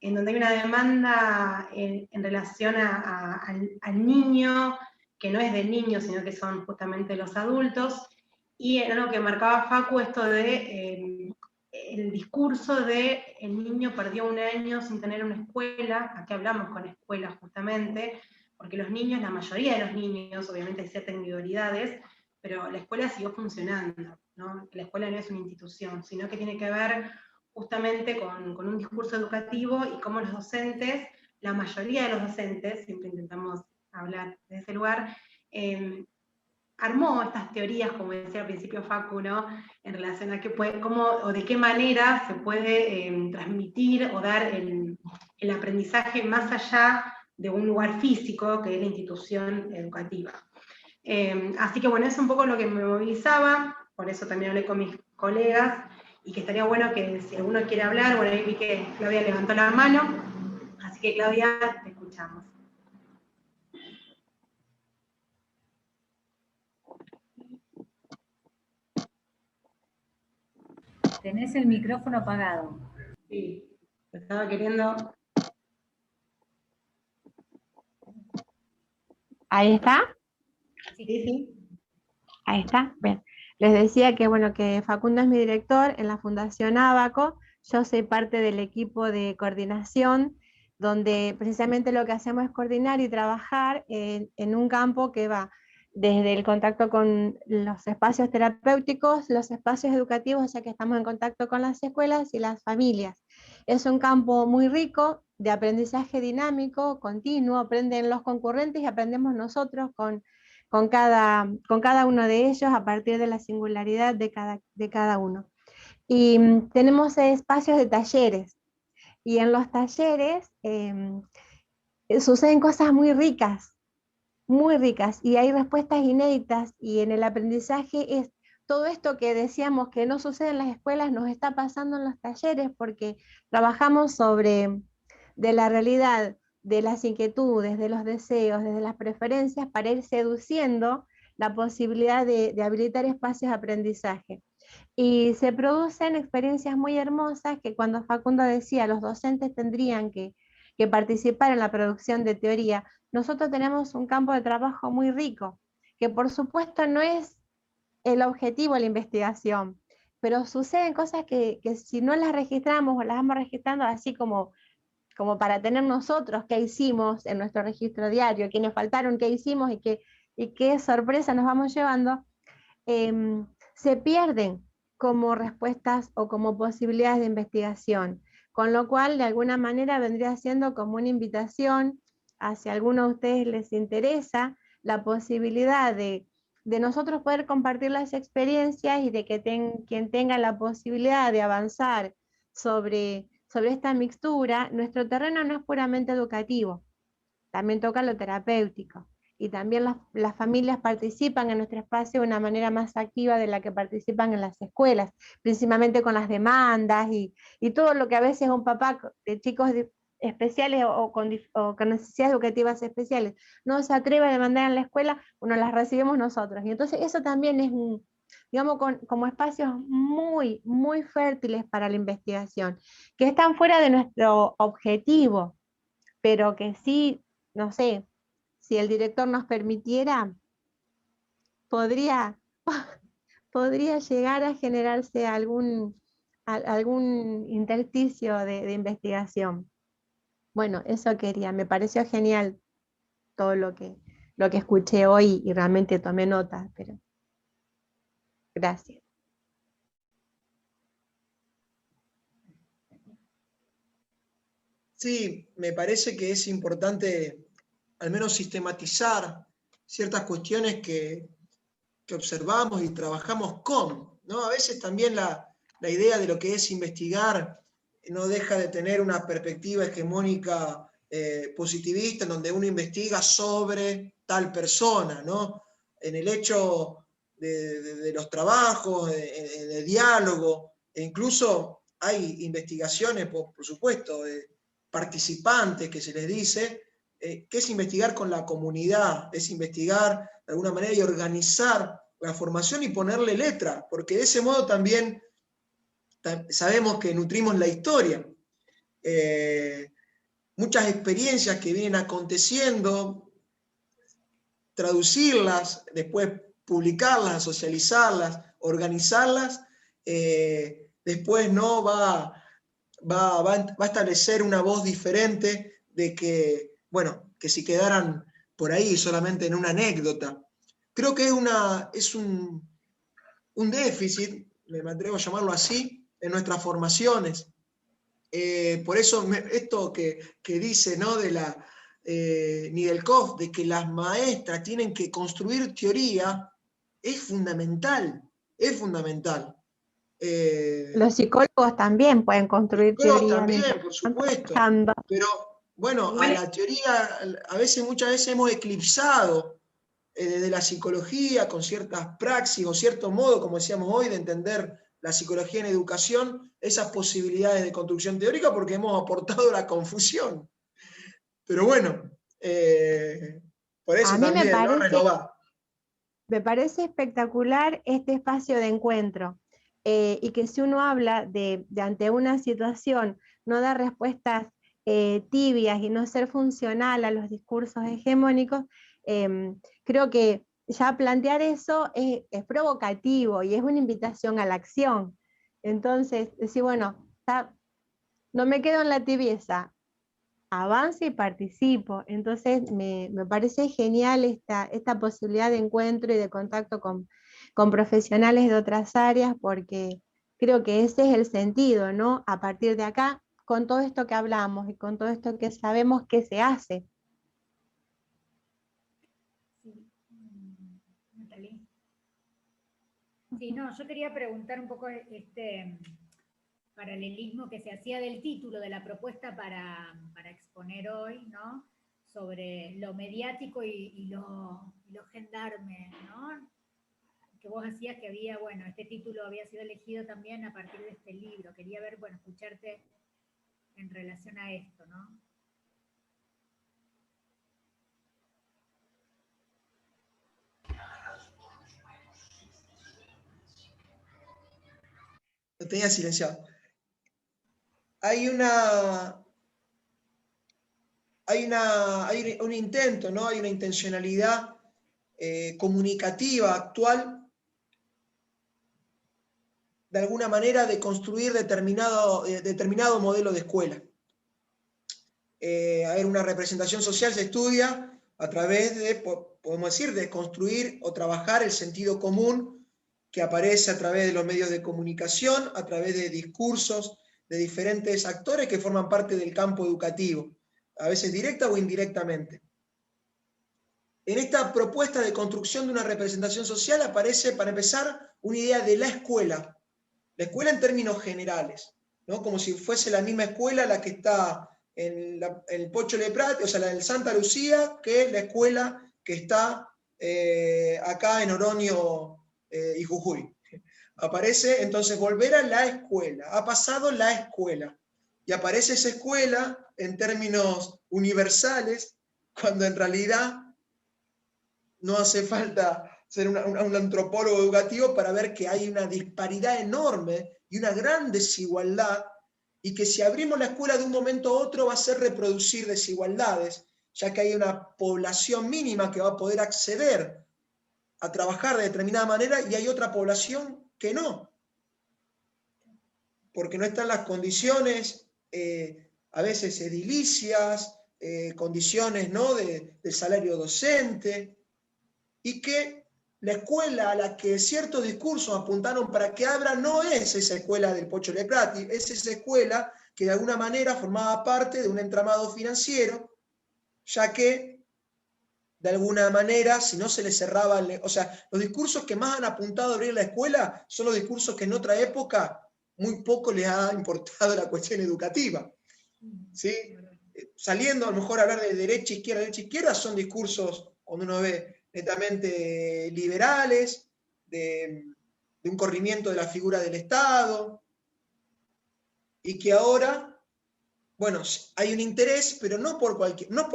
en donde hay una demanda en relación al niño, que no es del niño, sino que son justamente los adultos, y era algo que marcaba Facu, esto de el discurso de el niño perdió un año sin tener una escuela. Aquí hablamos con escuelas justamente, porque los niños, la mayoría de los niños, obviamente hay ciertas individualidades, pero la escuela siguió funcionando, ¿no? La escuela no es una institución, sino que tiene que ver justamente con un discurso educativo y cómo los docentes, la mayoría de los docentes, siempre intentamos hablar de ese lugar, armó estas teorías, como decía al principio Facu, ¿no? En relación a cómo o de qué manera se puede transmitir o dar el aprendizaje más allá de un lugar físico, que es la institución educativa. Así que bueno, es un poco lo que me movilizaba, por eso también hablé con mis colegas, y que estaría bueno que si alguno quiere hablar, bueno, ahí vi que Claudia levantó la mano, así que Claudia, te escuchamos. Tenés el micrófono apagado. Sí, estaba queriendo... ¿Ahí está? Sí, sí. Ahí está. Bien. Les decía que, bueno, que Facundo es mi director en la Fundación Ábaco. Yo soy parte del equipo de coordinación, donde precisamente lo que hacemos es coordinar y trabajar en un campo que va desde el contacto con los espacios terapéuticos, los espacios educativos, o sea que estamos en contacto con las escuelas y las familias. Es un campo muy rico de aprendizaje dinámico, continuo, aprenden los concurrentes y aprendemos nosotros con cada uno de ellos a partir de la singularidad de cada uno. Y tenemos espacios de talleres, y en los talleres suceden cosas muy ricas, y hay respuestas inéditas, y en el aprendizaje es todo esto que decíamos que no sucede en las escuelas, nos está pasando en los talleres, porque trabajamos sobre de la realidad, de las inquietudes, de los deseos, desde las preferencias, para ir seduciendo la posibilidad de habilitar espacios de aprendizaje. Y se producen experiencias muy hermosas que, cuando Facundo decía los docentes tendrían que participar en la producción de teoría, nosotros tenemos un campo de trabajo muy rico, que por supuesto no es el objetivo de la investigación, pero suceden cosas que si no las registramos o las vamos registrando así como para tener nosotros qué hicimos en nuestro registro diario, qué nos faltaron, qué hicimos y qué sorpresa nos vamos llevando, se pierden como respuestas o como posibilidades de investigación, con lo cual de alguna manera vendría siendo como una invitación a, si a alguno de ustedes les interesa, la posibilidad de nosotros poder compartir las experiencias, y de que quien tenga la posibilidad de avanzar sobre esta mixtura. Nuestro terreno no es puramente educativo, también toca lo terapéutico, y también las familias participan en nuestro espacio de una manera más activa de la que participan en las escuelas, principalmente con las demandas y todo lo que a veces un papá de chicos especiales o con necesidades educativas especiales no se atreve a demandar en la escuela, bueno, las recibimos nosotros. Y entonces eso también es digamos, como espacios muy, muy fértiles para la investigación, que están fuera de nuestro objetivo, pero que sí, no sé, si el director nos permitiera, podría llegar a generarse algún intersticio de investigación. Bueno, eso quería, me pareció genial todo lo que escuché hoy, y realmente tomé nota, pero gracias. Sí, me parece que es importante al menos sistematizar ciertas cuestiones que observamos y trabajamos con, ¿no? A veces también la idea de lo que es investigar no deja de tener una perspectiva hegemónica positivista, en donde uno investiga sobre tal persona, ¿no? En el hecho de los trabajos, de diálogo, e incluso hay investigaciones, por supuesto, participantes que se les dice, que es investigar con la comunidad, es investigar de alguna manera y organizar la formación y ponerle letra, porque de ese modo también sabemos que nutrimos la historia. Muchas experiencias que vienen aconteciendo, traducirlas, después publicarlas, socializarlas, organizarlas, de después no va a establecer una voz diferente de que, bueno, que si quedaran por ahí solamente en una anécdota. Creo que es un déficit, me atrevo a llamarlo así, en nuestras formaciones. Por eso esto que dice, ¿no?, de la Nidelkoff, de que las maestras tienen que construir teoría, es fundamental, es fundamental. Los psicólogos también pueden construir Pero teoría también, mientras por están supuesto, trabajando. pero bueno, a la teoría muchas veces hemos eclipsado desde la psicología con ciertas praxis o cierto modo, como decíamos hoy, de entender la psicología en educación, esas posibilidades de construcción teórica, porque hemos aportado la confusión. Pero bueno, por eso A mí también, ¿no?, renovar. me parece espectacular este espacio de encuentro, y que si uno habla de ante una situación, no dar respuestas tibias y no ser funcional a los discursos hegemónicos, creo que ya plantear eso es provocativo y es una invitación a la acción. Entonces, decir, bueno, no me quedo en la tibieza, avanzo y participo. Entonces me parece genial esta posibilidad de encuentro y de contacto con profesionales de otras áreas, porque creo que ese es el sentido, ¿no? A partir de acá, con todo esto que hablamos y con todo esto que sabemos que se hace. Natalie. Sí, no, yo quería preguntar un poco este paralelismo que se hacía del título de la propuesta para exponer hoy, ¿no?, sobre lo mediático y lo gendarme, ¿no?, que vos hacías que había, bueno, este título había sido elegido también a partir de este libro. Quería ver, bueno, escucharte en relación a esto, ¿no? Lo tenía silenciado. Hay un intento, ¿no? Hay una intencionalidad comunicativa actual, de alguna manera, de construir determinado modelo de escuela. Hay una representación social, se estudia a través de, podemos decir, de construir o trabajar el sentido común que aparece a través de los medios de comunicación, a través de discursos de diferentes actores que forman parte del campo educativo, a veces directa o indirectamente. En esta propuesta de construcción de una representación social aparece, para empezar, una idea de la escuela en términos generales, ¿no?, como si fuese la misma escuela la que está en el Pocho Le Prat, o sea, la del Santa Lucía, que la escuela que está acá en Oroño y Jujuy. Aparece entonces volver a la escuela, ha pasado la escuela, y aparece esa escuela en términos universales, cuando en realidad no hace falta ser un antropólogo educativo para ver que hay una disparidad enorme y una gran desigualdad, y que si abrimos la escuela de un momento a otro va a ser reproducir desigualdades, ya que hay una población mínima que va a poder acceder a trabajar de determinada manera y hay otra población que no, porque no están las condiciones a veces edilicias, condiciones, ¿no?, del salario docente, y que la escuela a la que ciertos discursos apuntaron para que abra no es esa escuela del Pocho Le Prat, es esa escuela que de alguna manera formaba parte de un entramado financiero, ya que de alguna manera, si no se le cerraba, o sea, los discursos que más han apuntado a abrir la escuela son los discursos que en otra época muy poco les ha importado la cuestión educativa, ¿sí? Saliendo a lo mejor a hablar de derecha, izquierda, son discursos, cuando uno ve, netamente liberales, de un corrimiento de la figura del Estado, y que ahora, bueno, hay un interés, pero no por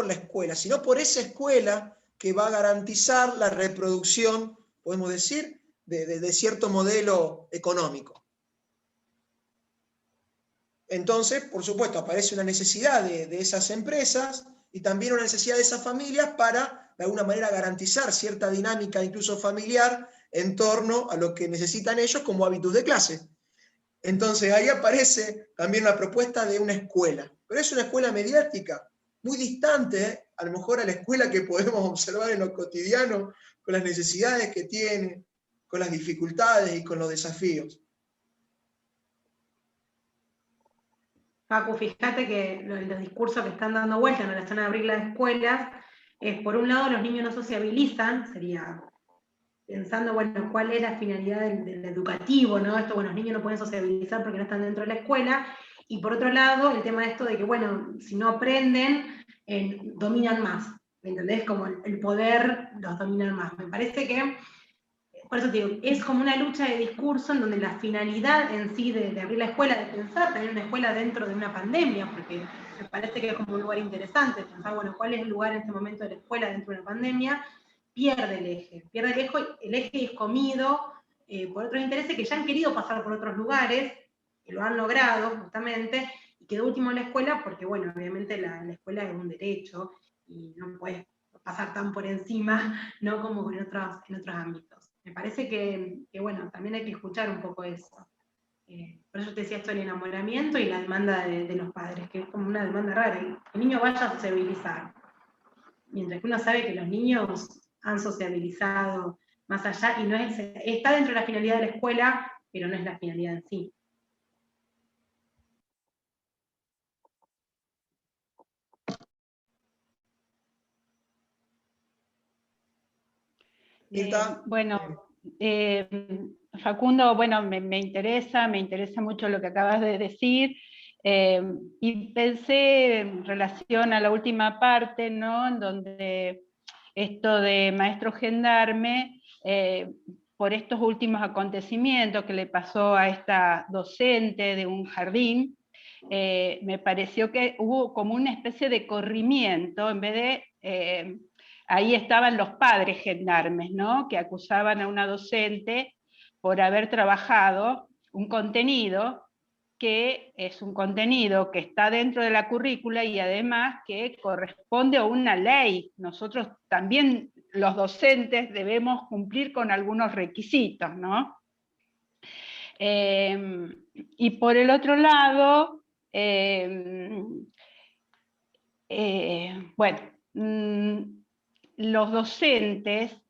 la escuela, sino por esa escuela que va a garantizar la reproducción, podemos decir, de cierto modelo económico. Entonces, por supuesto, aparece una necesidad de esas empresas y también una necesidad de esas familias para, de alguna manera, garantizar cierta dinámica, incluso familiar, en torno a lo que necesitan ellos como hábitos de clase. Entonces ahí aparece también la propuesta de una escuela, pero es una escuela mediática, muy distante, a lo mejor a la escuela que podemos observar en lo cotidiano, con las necesidades que tiene, con las dificultades y con los desafíos. Facu, fíjate que los discursos que están dando vuelta en relación a abrir las escuelas, por un lado los niños no sociabilizan, sería pensando, bueno, cuál es la finalidad del educativo, ¿no? Esto, bueno, los niños no pueden sociabilizar porque no están dentro de la escuela, y por otro lado, el tema de esto de que, bueno, si no aprenden, dominan más, ¿me entendés? Como el poder los dominan más. Me parece que, por eso te digo, es como una lucha de discurso en donde la finalidad en sí de abrir la escuela, de pensar tener una escuela dentro de una pandemia, porque me parece que es como un lugar interesante, pensar, bueno, cuál es el lugar en este momento de la escuela dentro de una pandemia, pierde el eje y es comido por otros intereses que ya han querido pasar por otros lugares, que lo han logrado justamente, y que de último en la escuela, porque bueno, obviamente la escuela es un derecho, y no puedes pasar tan por encima, ¿no? Como en otros ámbitos. Me parece que, bueno, también hay que escuchar un poco eso. Por eso te decía esto del enamoramiento y la demanda de los padres, que es como una demanda rara, que el niño vaya a sociabilizar. Mientras que uno sabe que los niños han sociabilizado más allá, y no es, está dentro de la finalidad de la escuela, pero no es la finalidad en sí. Bueno, Facundo, bueno, me interesa mucho lo que acabas de decir, y pensé en relación a la última parte, ¿no? En donde esto de maestro gendarme, por estos últimos acontecimientos que le pasó a esta docente de un jardín, me pareció que hubo como una especie de corrimiento, en vez de... ahí estaban los padres gendarmes, ¿no? Que acusaban a una docente por haber trabajado un contenido que es un contenido que está dentro de la currícula y además que corresponde a una ley. Nosotros también, los docentes, debemos cumplir con algunos requisitos, ¿no? Y por el otro lado, bueno, los docentes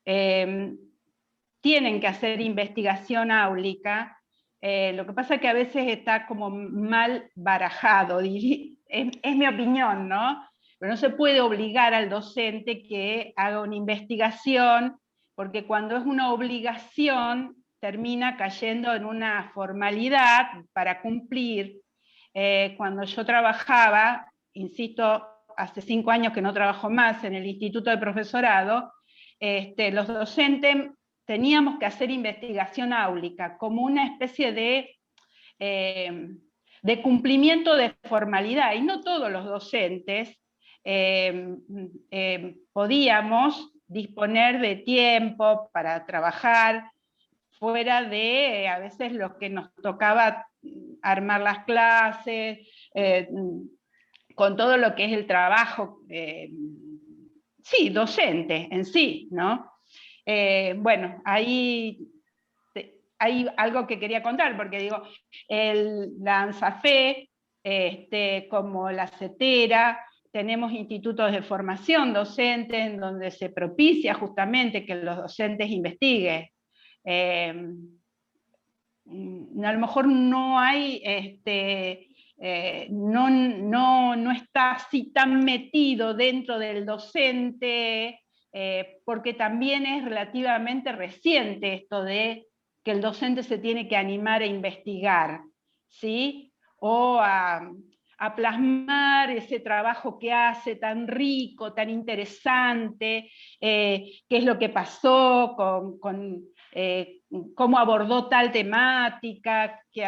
tienen que hacer investigación áulica. Lo que pasa es que a veces está como mal barajado, es mi opinión, ¿no? Pero no se puede obligar al docente que haga una investigación, porque cuando es una obligación termina cayendo en una formalidad para cumplir. Cuando yo trabajaba, insisto, hace 5 años que no trabajo más en el Instituto de Profesorado, los docentes teníamos que hacer investigación áulica como una especie de cumplimiento de formalidad, y no todos los docentes podíamos disponer de tiempo para trabajar fuera de a veces lo que nos tocaba armar las clases, con todo lo que es el trabajo, sí, docente en sí, ¿no? Bueno, ahí hay algo que quería contar, porque digo, la ANSAFE, como la CETERA, tenemos institutos de formación docente en donde se propicia justamente que los docentes investiguen. A lo mejor no hay, no está así tan metido dentro del docente, porque también es relativamente reciente esto de que el docente se tiene que animar a investigar, ¿sí? O a plasmar ese trabajo que hace tan rico, tan interesante, qué es lo que pasó con cómo abordó tal temática, que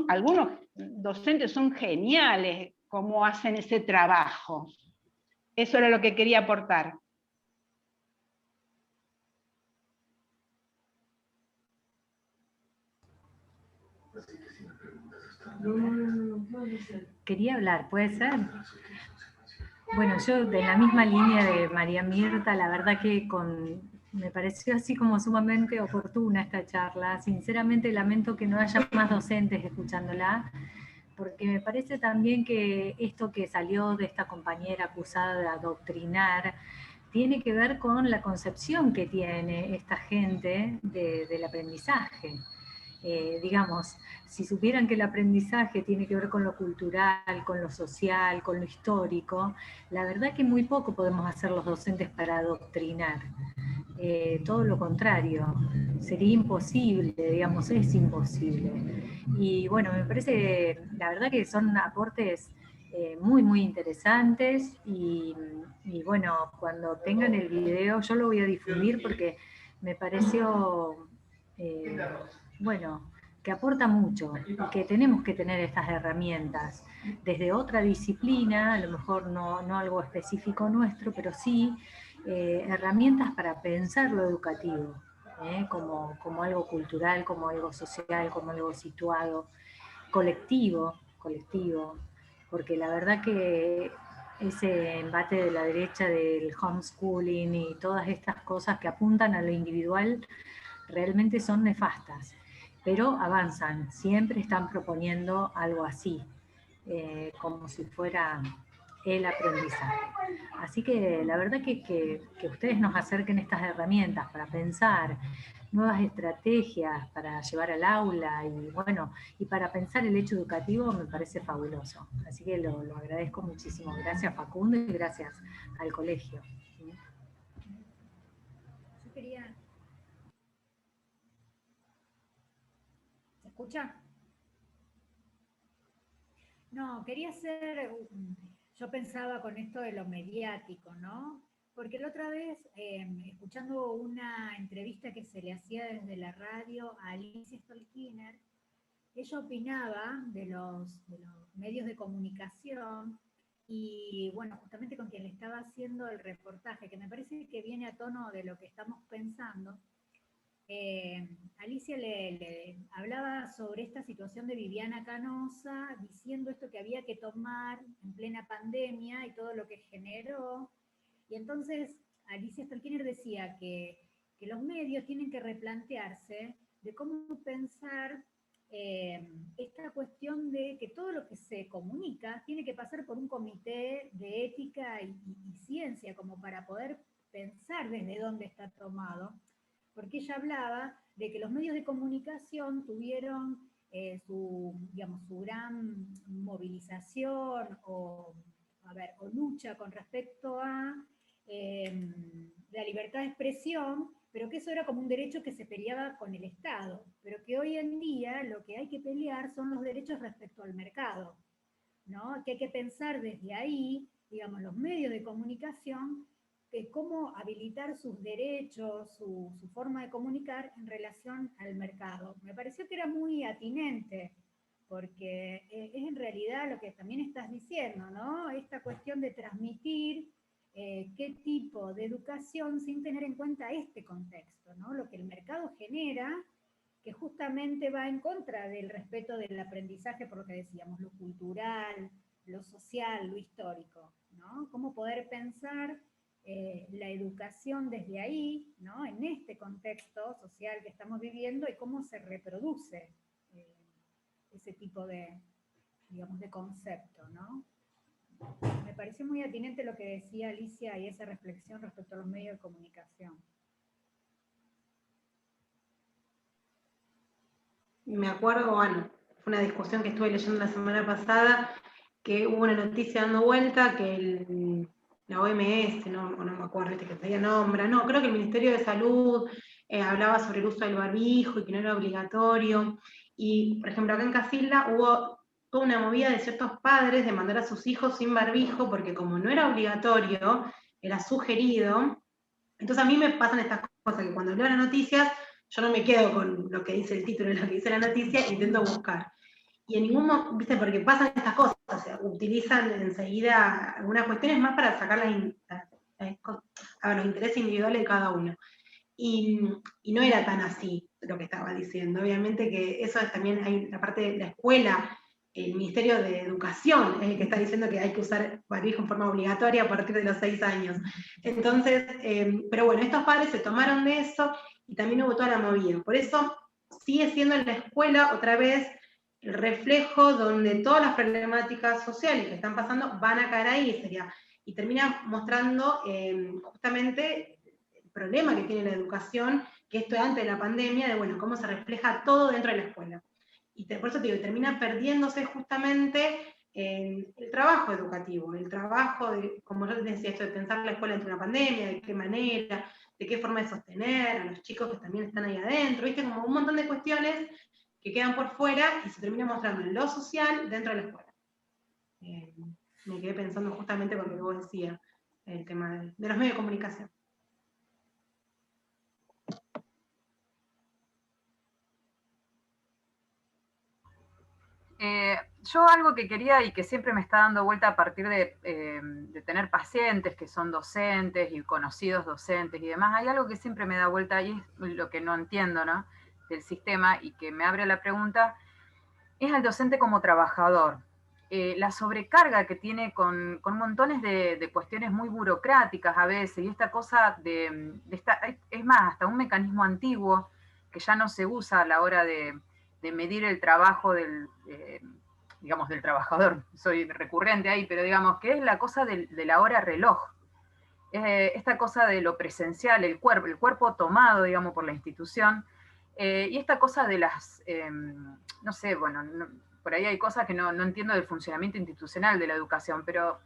algunos docentes son geniales cómo hacen ese trabajo. Eso era lo que quería aportar. Quería hablar, ¿puede ser? Bueno, yo de la misma línea de María Mirta, la verdad que con Me pareció así como sumamente oportuna esta charla. Sinceramente lamento que no haya más docentes escuchándola, porque me parece también que esto que salió de esta compañera acusada de adoctrinar tiene que ver con la concepción que tiene esta gente del aprendizaje. Digamos, si supieran que el aprendizaje tiene que ver con lo cultural, con lo social, con lo histórico, la verdad que muy poco podemos hacer los docentes para adoctrinar. Todo lo contrario, sería imposible, digamos, es imposible. Y bueno, me parece, la verdad que son aportes muy, muy interesantes y bueno, cuando tengan el video yo lo voy a difundir porque me pareció, bueno, que aporta mucho y que tenemos que tener estas herramientas desde otra disciplina, a lo mejor no algo específico nuestro, pero sí herramientas para pensar lo educativo, como algo cultural, como algo social, como algo situado, colectivo, porque la verdad que ese embate de la derecha del homeschooling y todas estas cosas que apuntan a lo individual realmente son nefastas, pero avanzan, siempre están proponiendo algo así, como si fuera el aprendizaje. Así que la verdad que ustedes nos acerquen estas herramientas para pensar nuevas estrategias para llevar al aula y bueno, y para pensar el hecho educativo me parece fabuloso. Así que lo agradezco muchísimo. Gracias Facundo y gracias al colegio. Yo quería... ¿Se escucha? No, quería hacer... Yo pensaba con esto de lo mediático, ¿no? Porque la otra vez, escuchando una entrevista que se le hacía desde la radio a Alicia Stolkiner, ella opinaba de los medios de comunicación y, bueno, justamente con quien le estaba haciendo el reportaje, que me parece que viene a tono de lo que estamos pensando. Alicia le hablaba sobre esta situación de Viviana Canosa, diciendo esto que había que tomar en plena pandemia y todo lo que generó. Y entonces Alicia Stolkiner decía que los medios tienen que replantearse de cómo pensar esta cuestión de que todo lo que se comunica tiene que pasar por un comité de ética y ciencia, como para poder pensar desde dónde está tomado, porque ella hablaba de que los medios de comunicación tuvieron su gran movilización o lucha con respecto a la libertad de expresión, pero que eso era como un derecho que se peleaba con el Estado, pero que hoy en día lo que hay que pelear son los derechos respecto al mercado, ¿no? Que hay que pensar desde ahí, digamos, los medios de comunicación, cómo habilitar sus derechos, su forma de comunicar en relación al mercado. Me pareció que era muy atinente, porque es en realidad lo que también estás diciendo, ¿no? Esta cuestión de transmitir qué tipo de educación sin tener en cuenta este contexto, ¿no? Lo que el mercado genera, que justamente va en contra del respeto del aprendizaje, por lo que decíamos, lo cultural, lo social, lo histórico, ¿no? Cómo poder pensar la educación desde ahí, ¿no? En este contexto social que estamos viviendo y cómo se reproduce ese tipo de, digamos, de concepto, ¿no? Me pareció muy atinente lo que decía Alicia y esa reflexión respecto a los medios de comunicación. Me acuerdo, bueno, fue una discusión que estuve leyendo la semana pasada, que hubo una noticia dando vuelta que la OMS, no me acuerdo, que todavía nombra, no, creo que el Ministerio de Salud hablaba sobre el uso del barbijo y que no era obligatorio. Y, por ejemplo, acá en Casilda hubo toda una movida de ciertos padres de mandar a sus hijos sin barbijo, porque como no era obligatorio, era sugerido. Entonces a mí me pasan estas cosas, que cuando leo las noticias, yo no me quedo con lo que dice el título y lo que dice la noticia, intento buscar. Y en ningún momento, viste, porque pasan estas cosas, o sea, utilizan enseguida algunas cuestiones más para sacar los intereses individuales de cada uno. Y no era tan así lo que estaba diciendo. Obviamente que eso es también, hay la parte de la escuela, el Ministerio de Educación es el que está diciendo que hay que usar barbijo en forma obligatoria a partir de los 6 años. Entonces, pero bueno, estos padres se tomaron de eso y también hubo toda la movida. Por eso sigue siendo en la escuela otra vez el reflejo donde todas las problemáticas sociales que están pasando van a caer ahí, y termina mostrando justamente el problema que tiene la educación, que esto antes de la pandemia, de bueno, cómo se refleja todo dentro de la escuela. Y por eso te digo, termina perdiéndose justamente el trabajo educativo, el trabajo de, como yo te decía, esto de pensar la escuela entre una pandemia, de qué manera, de qué forma de sostener a los chicos que también están ahí adentro, viste, como un montón de cuestiones que quedan por fuera y se termina mostrando en lo social dentro de la escuela. Me quedé pensando justamente con lo que vos decías, el tema de los medios de comunicación. Yo algo que quería y que siempre me está dando vuelta a partir de tener pacientes que son docentes y conocidos docentes y demás, hay algo que siempre me da vuelta y es lo que no entiendo, ¿no?, del sistema y que me abre la pregunta, es al docente como trabajador. La sobrecarga que tiene con montones de cuestiones muy burocráticas a veces, y esta cosa es más, hasta un mecanismo antiguo que ya no se usa a la hora de medir el trabajo digamos, del trabajador. Soy recurrente ahí, pero digamos que es la cosa de la hora reloj. Esta cosa de lo presencial, el cuerpo tomado, digamos, por la institución, y esta cosa de las, no sé, bueno, por ahí hay cosas que no entiendo del funcionamiento institucional de la educación, pero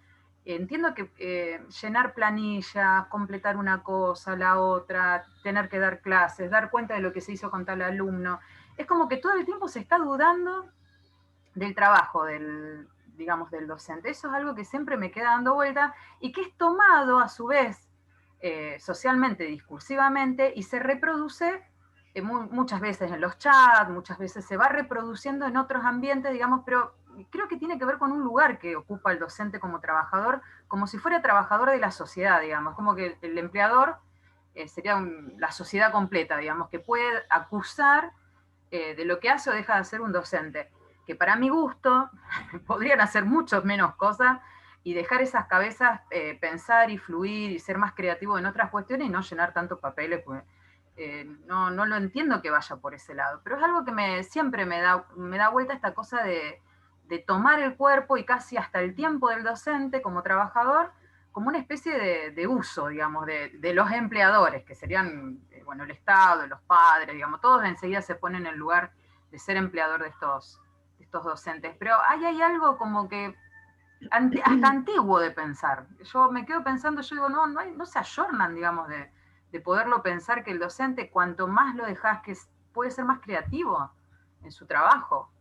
entiendo que llenar planillas, completar una cosa, la otra, tener que dar clases, dar cuenta de lo que se hizo con tal alumno, es como que todo el tiempo se está dudando del trabajo digamos, del docente. Eso es algo que siempre me queda dando vuelta y que es tomado a su vez socialmente, discursivamente, y se reproduce muchas veces en los chats, muchas veces se va reproduciendo en otros ambientes, digamos, pero creo que tiene que ver con un lugar que ocupa el docente como trabajador, como si fuera trabajador de la sociedad, digamos, como que el empleador sería la sociedad completa, digamos, que puede acusar de lo que hace o deja de hacer un docente, que para mi gusto podrían hacer muchas menos cosas y dejar esas cabezas pensar y fluir y ser más creativo en otras cuestiones y no llenar tantos papeles, pues no lo entiendo que vaya por ese lado, pero es algo que siempre me da vuelta esta cosa de tomar el cuerpo y casi hasta el tiempo del docente como trabajador como una especie de uso, digamos, de los empleadores, que serían, bueno, el Estado, los padres, digamos, todos enseguida se ponen en el lugar de ser empleador de estos docentes, pero hay algo como que hasta antiguo de pensar. Yo me quedo pensando, yo digo, no se ayornan, digamos, de poderlo pensar, que el docente, cuanto más lo dejas, que puede ser más creativo en su trabajo.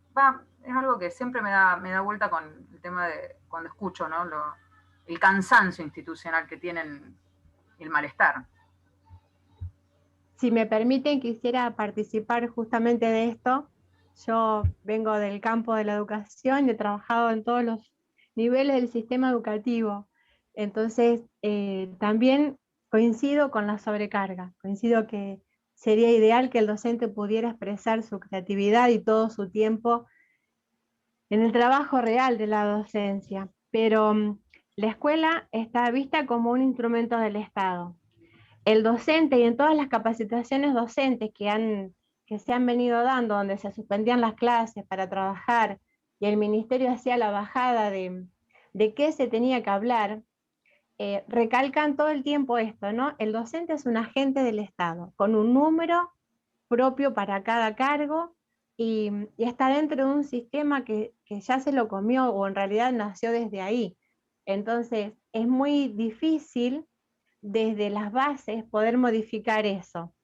Es algo que siempre me da vuelta con el tema de cuando escucho, ¿no?, el cansancio institucional que tienen, el malestar. Si me permiten, quisiera participar justamente de esto. Yo vengo del campo de la educación y he trabajado en todos los niveles del sistema educativo. Entonces, también coincido con la sobrecarga. Coincido que sería ideal que el docente pudiera expresar su creatividad y todo su tiempo en el trabajo real de la docencia. Pero la escuela está vista como un instrumento del Estado. El docente, y en todas las capacitaciones docentes que se han venido dando, donde se suspendían las clases para trabajar, y el ministerio hacía la bajada de qué se tenía que hablar, recalcan todo el tiempo esto, ¿no? El docente es un agente del Estado, con un número propio para cada cargo, y está dentro de un sistema que ya se lo comió, o en realidad nació desde ahí. Entonces, es muy difícil desde las bases poder modificar eso.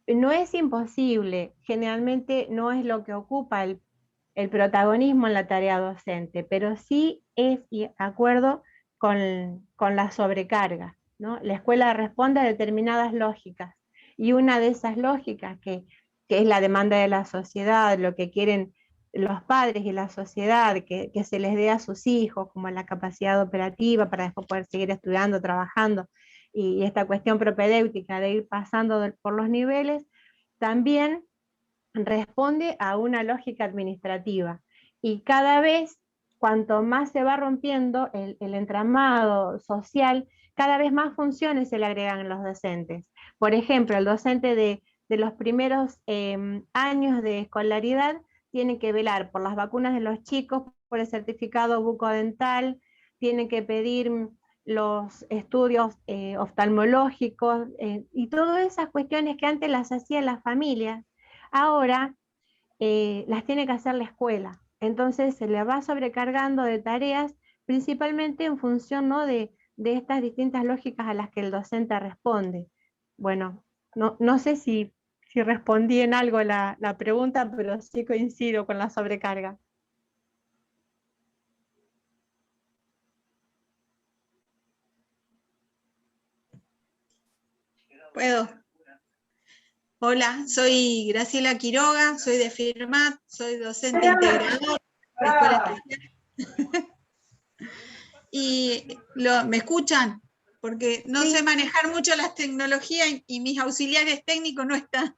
No es imposible, generalmente no es lo que ocupa el protagonismo en la tarea docente, pero sí es de acuerdo con la sobrecarga, ¿no? La escuela responde a determinadas lógicas, y una de esas lógicas que es la demanda de la sociedad, lo que quieren los padres y la sociedad, que se les dé a sus hijos, como la capacidad operativa para después poder seguir estudiando, trabajando, y esta cuestión propedéutica de ir pasando por los niveles, también responde a una lógica administrativa. y cada vez, cuanto más se va rompiendo el entramado social, cada vez más funciones se le agregan a los docentes. Por ejemplo, el docente de los primeros años de escolaridad tiene que velar por las vacunas de los chicos, por el certificado bucodental, tiene que pedir los estudios oftalmológicos y todas esas cuestiones que antes las hacían las familias, ahora las tiene que hacer la escuela. Entonces se le va sobrecargando de tareas, principalmente en función, ¿no?, de estas distintas lógicas a las que el docente responde. Bueno, no sé si respondí en algo la pregunta, pero sí coincido con la sobrecarga. ¿Puedo? Hola, soy Graciela Quiroga, soy de FIRMAT, soy docente integrador de Escuela Especial. Y ¿me escuchan? Porque no sé manejar mucho las tecnologías y mis auxiliares técnicos no están.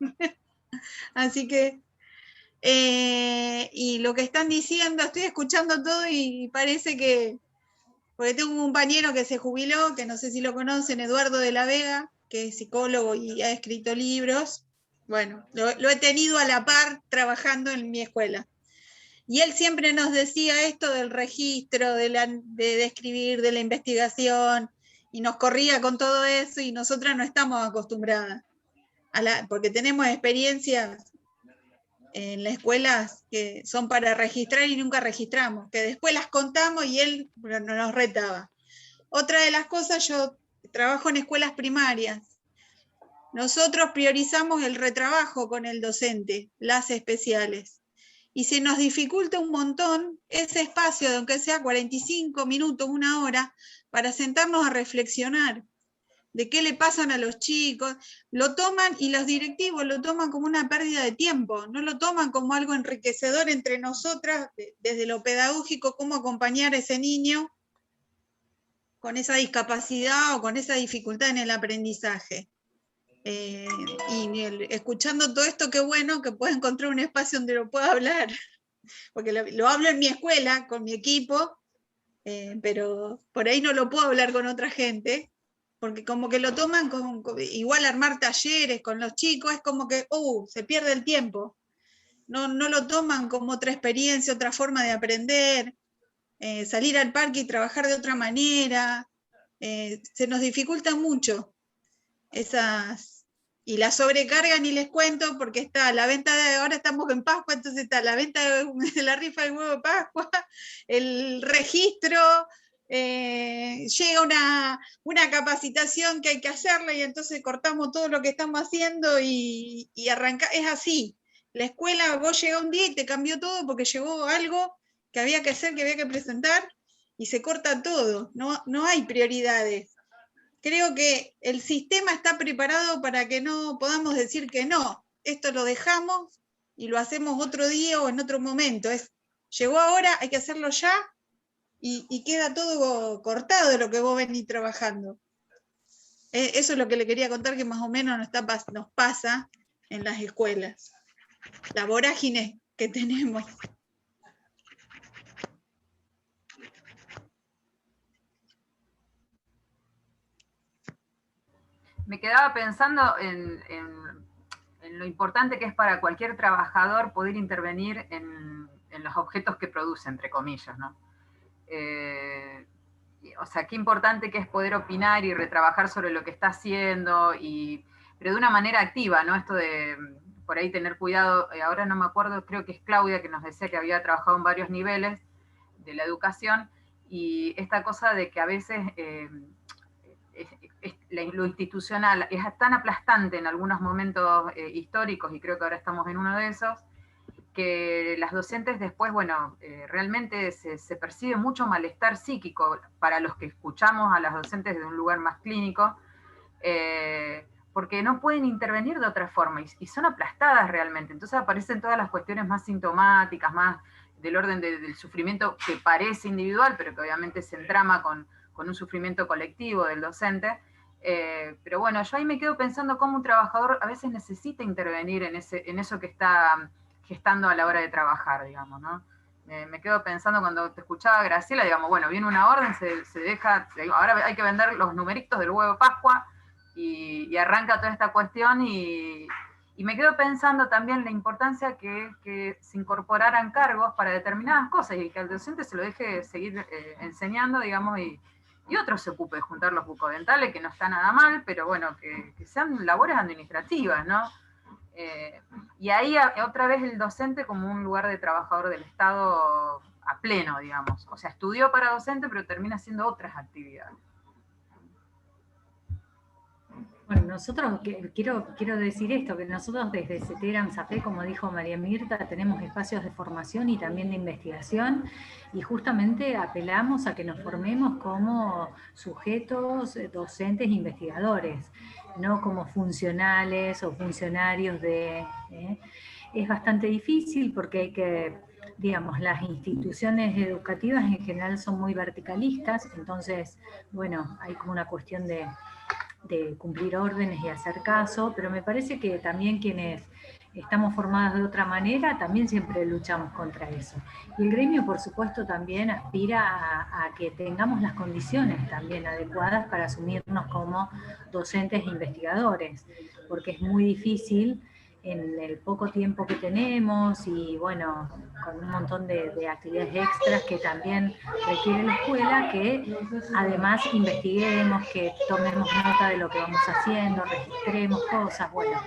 Así que, y lo que están diciendo, estoy escuchando todo y parece que, porque tengo un compañero que se jubiló, que no sé si lo conocen, Eduardo de la Vega, que es psicólogo y ha escrito libros. Bueno, lo he tenido a la par trabajando en mi escuela. Y él siempre nos decía esto del registro, de escribir, de la investigación, y nos corría con todo eso, y nosotras no estamos acostumbradas, porque tenemos experiencias en las escuelas que son para registrar y nunca registramos, que después las contamos y él nos retaba. Otra de las cosas, yo trabajo en escuelas primarias. Nosotros priorizamos el retrabajo con el docente, las especiales. Y se nos dificulta un montón ese espacio, de aunque sea 45 minutos, una hora, para sentarnos a reflexionar de qué le pasan a los chicos. Lo toman, y los directivos lo toman como una pérdida de tiempo, no lo toman como algo enriquecedor entre nosotras, desde lo pedagógico, cómo acompañar a ese niño con esa discapacidad o con esa dificultad en el aprendizaje. Y escuchando todo esto, qué bueno que pueda encontrar un espacio donde lo pueda hablar, porque lo hablo en mi escuela, con mi equipo, pero por ahí no lo puedo hablar con otra gente, porque como que lo toman igual armar talleres con los chicos, es como que se pierde el tiempo, no lo toman como otra experiencia, otra forma de aprender, salir al parque y trabajar de otra manera, se nos dificulta mucho esas, y la sobrecarga ni les cuento, porque está la venta ahora estamos en Pascua, entonces está la venta de la rifa del huevo de Pascua, el registro, llega una capacitación que hay que hacerla, y entonces cortamos todo lo que estamos haciendo y arranca, es así. La escuela, vos llegás un día y te cambió todo porque llegó algo que había que hacer, que había que presentar, y se corta todo, no hay prioridades. Creo que el sistema está preparado para que no podamos decir que no, esto lo dejamos y lo hacemos otro día o en otro momento. Llegó ahora, hay que hacerlo ya, y queda todo cortado de lo que vos venís trabajando. Eso es lo que le quería contar, que más o menos nos pasa en las escuelas. La vorágine que tenemos. Me quedaba pensando en lo importante que es para cualquier trabajador poder intervenir en los objetos que produce, entre comillas, ¿no? O sea, qué importante que es poder opinar y retrabajar sobre lo que está haciendo, pero de una manera activa, ¿no? Esto de, por ahí, tener cuidado. Ahora no me acuerdo, creo que es Claudia que nos decía que había trabajado en varios niveles de la educación, y esta cosa de que a veces lo institucional es tan aplastante en algunos momentos históricos, y creo que ahora estamos en uno de esos, que las docentes después, bueno, realmente se percibe mucho malestar psíquico para los que escuchamos a las docentes desde un lugar más clínico, porque no pueden intervenir de otra forma, y son aplastadas realmente. Entonces aparecen todas las cuestiones más sintomáticas, más del orden del sufrimiento que parece individual, pero que obviamente se entrama con un sufrimiento colectivo del docente. Pero bueno, yo ahí me quedo pensando cómo un trabajador a veces necesita intervenir en eso que está gestando a la hora de trabajar, digamos, ¿no? Me quedo pensando cuando te escuchaba Graciela, digamos, bueno, viene una orden, se deja, ahora hay que vender los numeritos del huevo de Pascua, y arranca toda esta cuestión, y me quedo pensando también la importancia que se incorporaran cargos para determinadas cosas, y que al docente se lo deje seguir enseñando, digamos, y otros se ocupe de juntar los bucodentales, que no está nada mal, pero bueno, que sean labores administrativas, ¿no? Y ahí otra vez el docente como un lugar de trabajador del Estado a pleno, digamos. O sea, estudió para docente, pero termina haciendo otras actividades. Bueno, nosotros, quiero decir esto, que nosotros desde CETERA SAFE, como dijo María Mirta, tenemos espacios de formación y también de investigación, y justamente apelamos a que nos formemos como sujetos, docentes e investigadores, no como funcionales o funcionarios de... Es bastante difícil porque hay que, digamos, las instituciones educativas en general son muy verticalistas, entonces, bueno, hay como una cuestión de cumplir órdenes y hacer caso, pero me parece que también quienes estamos formados de otra manera, también siempre luchamos contra eso. Y el gremio, por supuesto, también aspira a que tengamos las condiciones también adecuadas para asumirnos como docentes e investigadores, porque es muy difícil en el poco tiempo que tenemos y bueno, con un montón de actividades extras que también requiere la escuela, que además investiguemos, que tomemos nota de lo que vamos haciendo, registremos cosas, bueno,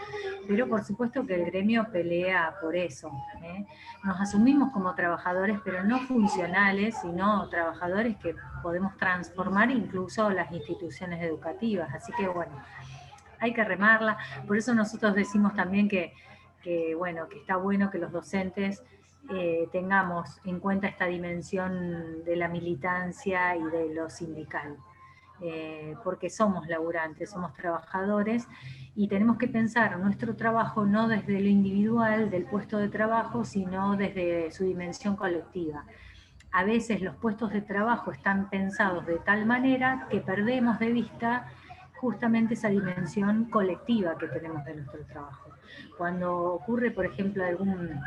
pero por supuesto que el gremio pelea por eso, ¿eh? Nos asumimos como trabajadores, pero no funcionales, sino trabajadores que podemos transformar incluso las instituciones educativas, así que bueno, hay que remarla. Por eso nosotros decimos también que está bueno que los docentes tengamos en cuenta esta dimensión de la militancia y de lo sindical, porque somos laburantes, somos trabajadores, y tenemos que pensar nuestro trabajo no desde lo individual del puesto de trabajo, sino desde su dimensión colectiva. A veces los puestos de trabajo están pensados de tal manera que perdemos de vista justamente esa dimensión colectiva que tenemos de nuestro trabajo. Cuando ocurre, por ejemplo, algún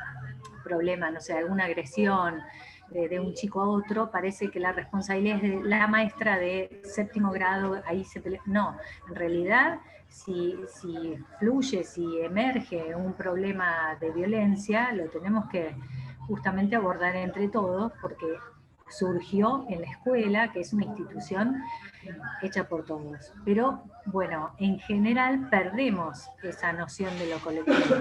problema, no sé, alguna agresión de un chico a otro, parece que la responsabilidad es de la maestra de séptimo grado, ahí se pelea. No, en realidad, si fluye, si emerge un problema de violencia, lo tenemos que justamente abordar entre todos, porque surgió en la escuela, que es una institución hecha por todos. Pero, bueno, en general perdemos esa noción de lo colectivo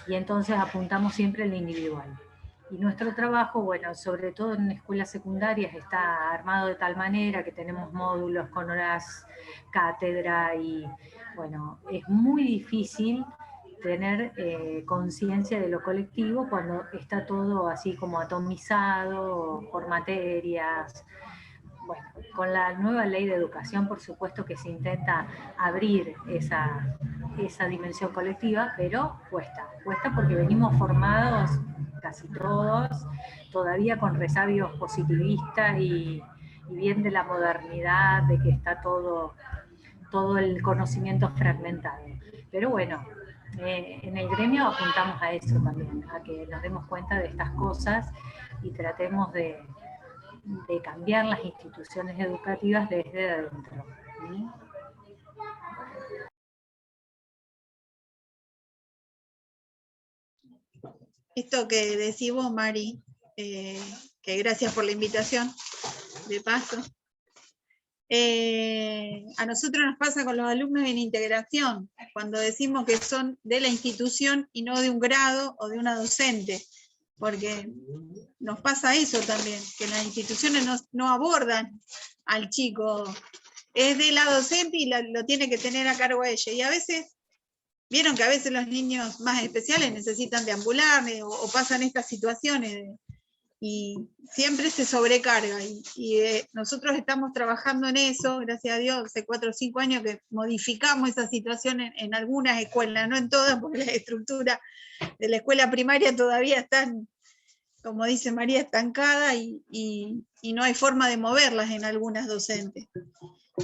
y entonces apuntamos siempre a lo individual. Y nuestro trabajo, bueno, sobre todo en escuelas secundarias, está armado de tal manera que tenemos módulos con horas cátedra y, bueno, es muy difícil tener conciencia de lo colectivo cuando está todo así como atomizado por materias. Bueno, con la nueva ley de educación, por supuesto que se intenta abrir esa dimensión colectiva, pero cuesta porque venimos formados casi todos, todavía con resabios positivistas y bien de la modernidad, de que está todo el conocimiento fragmentado. Pero bueno, en el gremio apuntamos a eso también, a que nos demos cuenta de estas cosas y tratemos de cambiar las instituciones educativas desde adentro. ¿Sí? Esto que decís vos, Mari, que gracias por la invitación, de paso. A nosotros nos pasa con los alumnos en integración, cuando decimos que son de la institución y no de un grado o de una docente, porque nos pasa eso también, que las instituciones no abordan al chico, es de la docente y lo tiene que tener a cargo ella, y a veces, vieron que a veces los niños más especiales necesitan deambular o pasan estas situaciones, y siempre se sobrecarga, y nosotros estamos trabajando en eso, gracias a Dios, hace 4 o 5 años que modificamos esa situación en algunas escuelas, no en todas, porque la estructura de la escuela primaria todavía están, como dice María, estancada, y no hay forma de moverlas en algunas docentes,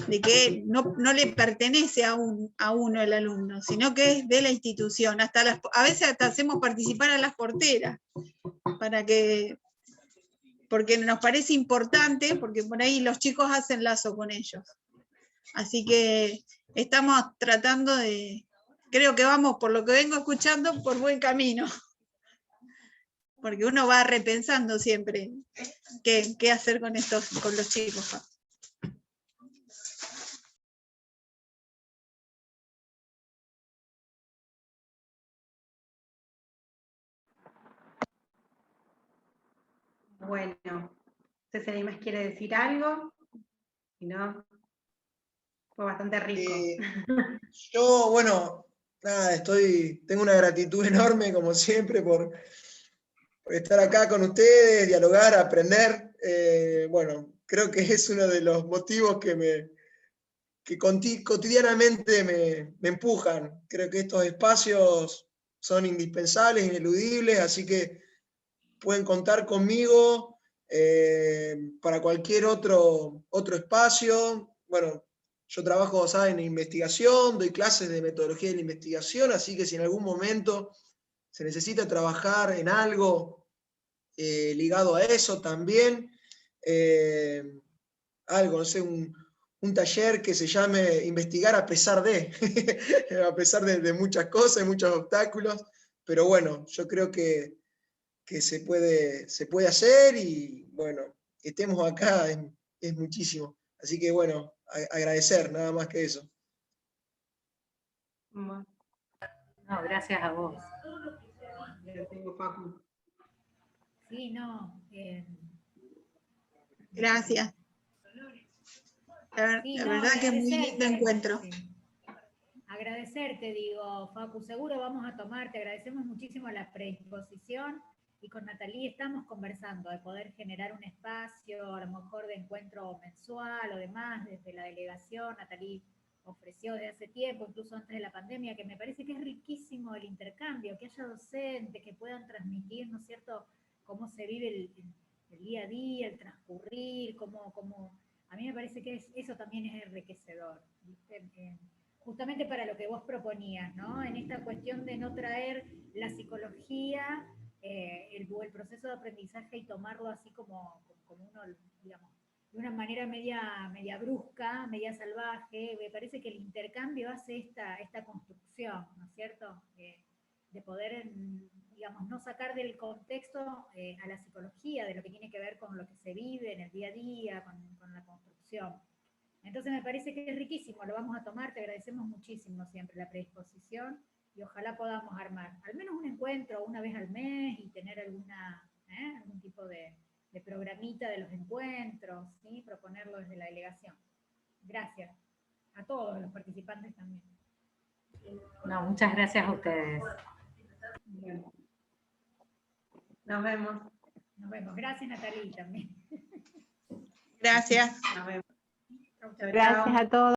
de que no le pertenece a uno el alumno, sino que es de la institución, a veces hasta hacemos participar a las porteras, para que porque nos parece importante, porque por ahí los chicos hacen lazo con ellos. Así que estamos tratando de, creo que vamos, por lo que vengo escuchando, por buen camino. Porque uno va repensando siempre qué hacer con los chicos. Bueno, no sé si alguien más quiere decir algo. Si no, fue bastante rico. Yo, bueno, nada, tengo una gratitud enorme, como siempre, por estar acá con ustedes, dialogar, aprender. Bueno, creo que es uno de los motivos que cotidianamente me empujan. Creo que estos espacios son indispensables, ineludibles, así que pueden contar conmigo para cualquier otro espacio. Bueno, yo trabajo, ¿saben?, en investigación, doy clases de metodología de la investigación, así que si en algún momento se necesita trabajar en algo ligado a eso también, algo, no sé, un taller que se llame Investigar a pesar de, a pesar de muchas cosas, muchos obstáculos, pero bueno, yo creo que se puede hacer y bueno, que estemos acá es muchísimo. Así que bueno, agradecer, nada más que eso. No, gracias a vos. Sí, no. Gracias. La verdad que es muy lindo encuentro. Sí. Agradecerte, digo, Facu, seguro vamos a tomar, te agradecemos muchísimo la predisposición y con Natalie estamos conversando de poder generar un espacio, a lo mejor de encuentro mensual o demás, desde la delegación. Natalie ofreció desde hace tiempo, incluso antes de la pandemia, que me parece que es riquísimo el intercambio, que haya docentes que puedan transmitir, ¿no es cierto?, cómo se vive el día a día, el transcurrir, cómo a mí me parece que eso también es enriquecedor, ¿viste? Justamente para lo que vos proponías, ¿no? En esta cuestión de no traer la psicología, el proceso de aprendizaje y tomarlo así como uno, digamos, de una manera media brusca, media salvaje. Me parece que el intercambio hace esta construcción, ¿no es cierto? De poder, digamos, no sacar del contexto a la psicología, de lo que tiene que ver con lo que se vive en el día a día, con la construcción. Entonces me parece que es riquísimo, lo vamos a tomar, te agradecemos muchísimo siempre la predisposición y ojalá podamos armar al menos un encuentro una vez al mes y tener algún tipo de programita de los encuentros, ¿sí? Proponerlo desde la delegación. Gracias a todos los participantes también. No, muchas gracias a ustedes. Bueno. Nos vemos. Nos vemos. Gracias, Natalie, también. Gracias. Nos vemos. Gracias a todos.